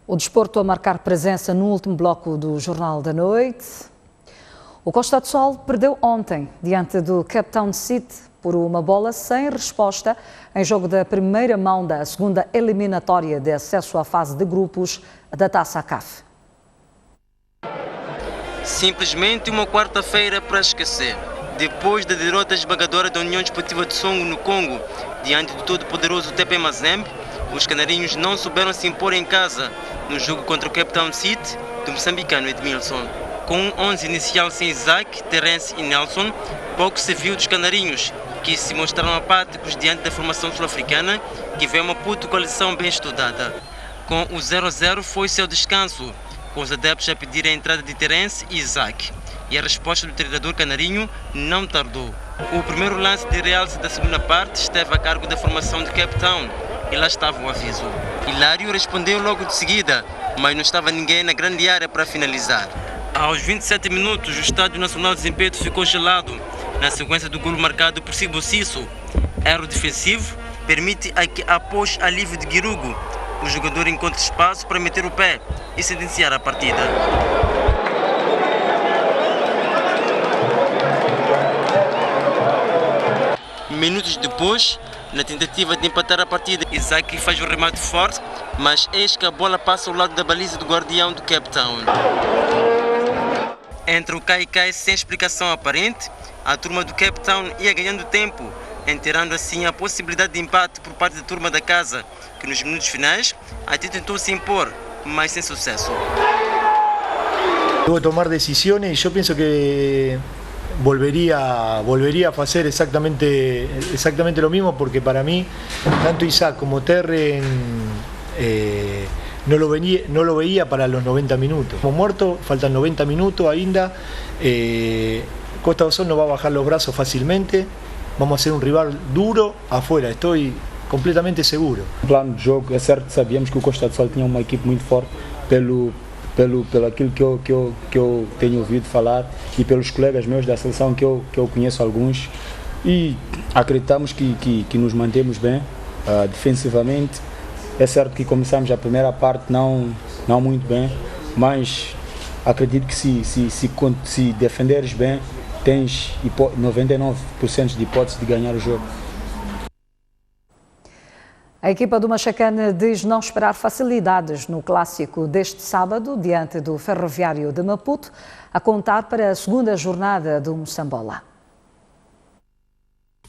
O desporto a marcar presença no último bloco do Jornal da Noite. O Costa do Sol perdeu ontem diante do Cape Town City por uma bola sem resposta em jogo da primeira mão da segunda eliminatória de acesso à fase de grupos da Taça CAF. Simplesmente uma quarta-feira para esquecer. Depois da derrota esmagadora da União Desportiva de Songo no Congo, diante do todo-poderoso TP Mazembe, os canarinhos não souberam se impor em casa no jogo contra o Cape Town City do moçambicano Edmilson. Com um 11 inicial sem Isaac, Terence e Nelson, pouco se viu dos canarinhos, que se mostraram apáticos diante da formação sul-africana, que veio uma coalição bem estudada. Com o 0-0 foi-se ao descanso, com os adeptos a pedir a entrada de Terence e Isaac. E a resposta do treinador canarinho não tardou. O primeiro lance de realce da segunda parte esteve a cargo da formação de Cape Town, e lá estava o aviso. Hilário respondeu logo de seguida, mas não estava ninguém na grande área para finalizar. Aos 27 minutos, o Estádio Nacional de Zimpeto ficou gelado, na sequência do golo marcado por Sibo Cisso. Erro defensivo permite a que, após alívio de Girugo, o jogador encontre espaço para meter o pé e sentenciar a partida. Minutos depois, na tentativa de empatar a partida, Isaac faz um remate forte, mas eis que a bola passa ao lado da baliza do guardião do Cape Town. Entre o cai e cai sem explicação aparente, a turma do Cape Town ia ganhando tempo, enterrando assim a possibilidade de empate por parte da turma da casa, que nos minutos finais até tentou se impor, mas sem sucesso. Debo tomar decisiones y yo pienso que volvería a hacer exactamente lo mismo, porque para mí tanto Isaac como Terren no lo veía para los 90 minutos. Como muerto, faltan 90 minutos ainda. Costa do Sol no va a bajar los brazos fácilmente. Vamos a ser um rival duro afuera, estou completamente seguro. No plano de jogo, é certo que sabíamos que o Costa do Sol tinha uma equipe muito forte pelo aquilo que eu tenho ouvido falar e pelos colegas meus da seleção que eu conheço alguns, e acreditamos que nos mantemos bem defensivamente. É certo que começamos a primeira parte não muito bem, mas acredito que se defenderes bem, tens 99% de hipótese de ganhar o jogo. A equipa do Machacane diz não esperar facilidades no clássico deste sábado, diante do Ferroviário de Maputo, a contar para a segunda jornada do Moçambola.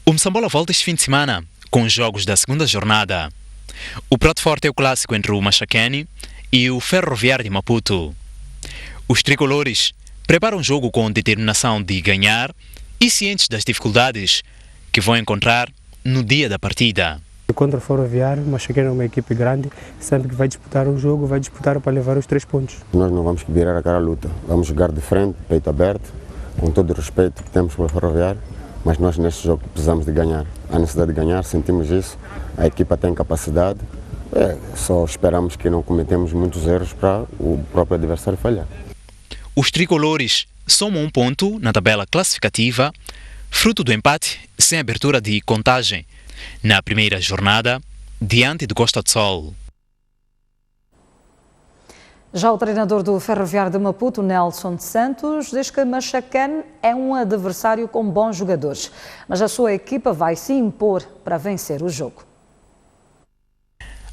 O Moçambola volta este fim de semana, com os jogos da segunda jornada. O prato forte é o clássico entre o Machacane e o Ferroviário de Maputo. Os tricolores preparam o jogo com determinação de ganhar e cientes das dificuldades que vão encontrar no dia da partida. Contra o Ferroviário, o Machacane é uma equipe grande, sempre que vai disputar um jogo, vai disputar para levar os 3 pontos. Nós não vamos virar a cara à luta, vamos jogar de frente, peito aberto, com todo o respeito que temos pelo Ferroviário, mas nós neste jogo precisamos de ganhar. Há necessidade de ganhar, sentimos isso, a equipa tem capacidade, só esperamos que não cometemos muitos erros para o próprio adversário falhar. Os tricolores somam um ponto na tabela classificativa, fruto do empate sem abertura de contagem na primeira jornada, diante do Costa do Sol. Já o treinador do Ferroviário de Maputo, Nelson de Santos, diz que Machacane é um adversário com bons jogadores, mas a sua equipa vai se impor para vencer o jogo.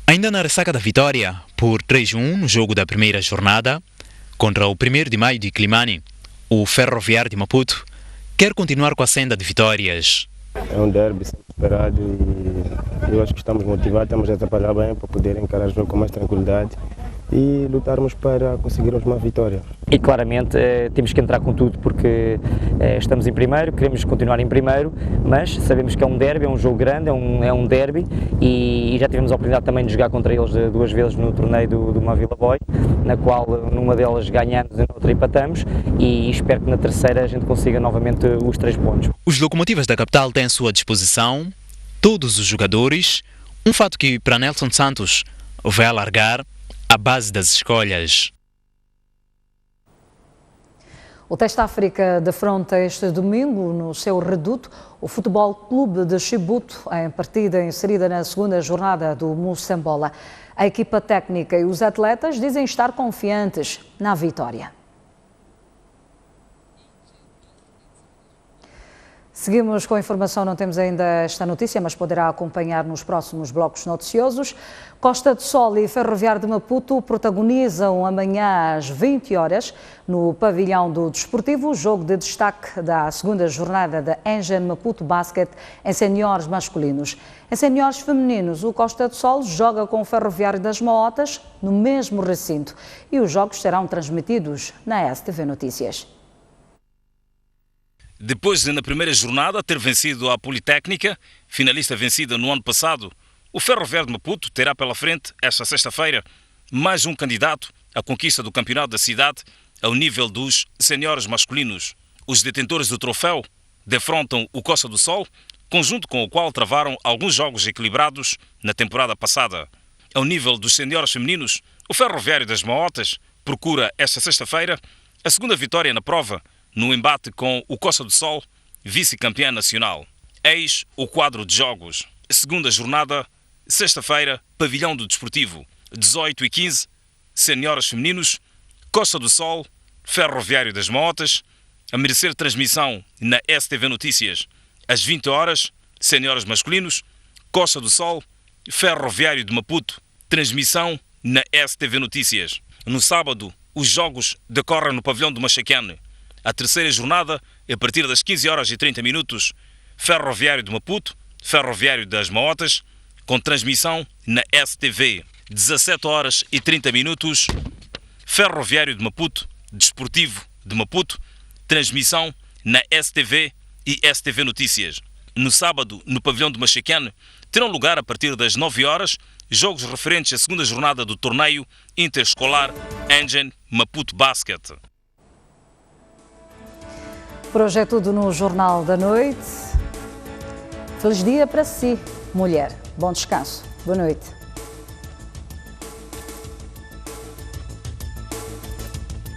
Ainda na ressaca da vitória, por 3-1 no jogo da primeira jornada, contra o 1º de maio de Climane, o Ferroviário de Maputo quer continuar com a senda de vitórias. É um derby sempre esperado e eu acho que estamos motivados, estamos a trabalhar bem para poder encarar o jogo com mais tranquilidade e lutarmos para conseguirmos uma vitória. E claramente temos que entrar com tudo porque estamos em primeiro, queremos continuar em primeiro, mas sabemos que é um derby, é um jogo grande, é um derby e já tivemos a oportunidade também de jogar contra eles 2 vezes no torneio do Mavila Boy, na qual numa delas ganhamos e na outra empatamos e espero que na terceira a gente consiga novamente os 3 pontos. Os locomotivas da capital têm à sua disposição todos os jogadores, um fato que para Nelson Santos vai alargar a base das escolhas. O Teste África defronta este domingo no seu reduto o Futebol Clube de Chibuto, em partida inserida na segunda jornada do Moçambola. A equipa técnica e os atletas dizem estar confiantes na vitória. Seguimos com a informação, não temos ainda esta notícia, mas poderá acompanhar nos próximos blocos noticiosos. Costa do Sol e Ferroviário de Maputo protagonizam amanhã às 20 horas no pavilhão do Desportivo o jogo de destaque da segunda jornada da Engen Maputo Basket em seniores masculinos. Em seniores femininos, o Costa do Sol joga com o Ferroviário das Maotas no mesmo recinto e os jogos serão transmitidos na STV Notícias. Depois de, na primeira jornada, ter vencido a Politécnica, finalista vencida no ano passado, o Ferroviário de Maputo terá pela frente, esta sexta-feira, mais um candidato à conquista do campeonato da cidade ao nível dos seniores masculinos. Os detentores do troféu defrontam o Costa do Sol, conjunto com o qual travaram alguns jogos equilibrados na temporada passada. Ao nível dos seniores femininos, o Ferroviário das Maotas procura, esta sexta-feira, a segunda vitória na prova, no embate com o Costa do Sol, vice-campeã nacional. Eis o quadro de jogos. Segunda jornada, sexta-feira, pavilhão do Desportivo, 18h15, seniores femininos, Costa do Sol, Ferroviário das Maotas, a merecer transmissão na STV Notícias. Às 20 horas, seniores masculinos, Costa do Sol, Ferroviário de Maputo, transmissão na STV Notícias. No sábado, os jogos decorrem no pavilhão do Machacane. A terceira jornada, a partir das 15h30, Ferroviário de Maputo, Ferroviário das Maotas, com transmissão na STV. 17h30, Ferroviário de Maputo, Desportivo de Maputo, transmissão na STV e STV Notícias. No sábado, no pavilhão do Machacane, terão lugar a partir das 9 horas jogos referentes à segunda jornada do torneio interescolar Engen Maputo Basket. Por hoje é tudo no Jornal da Noite. Feliz dia para si, mulher. Bom descanso. Boa noite.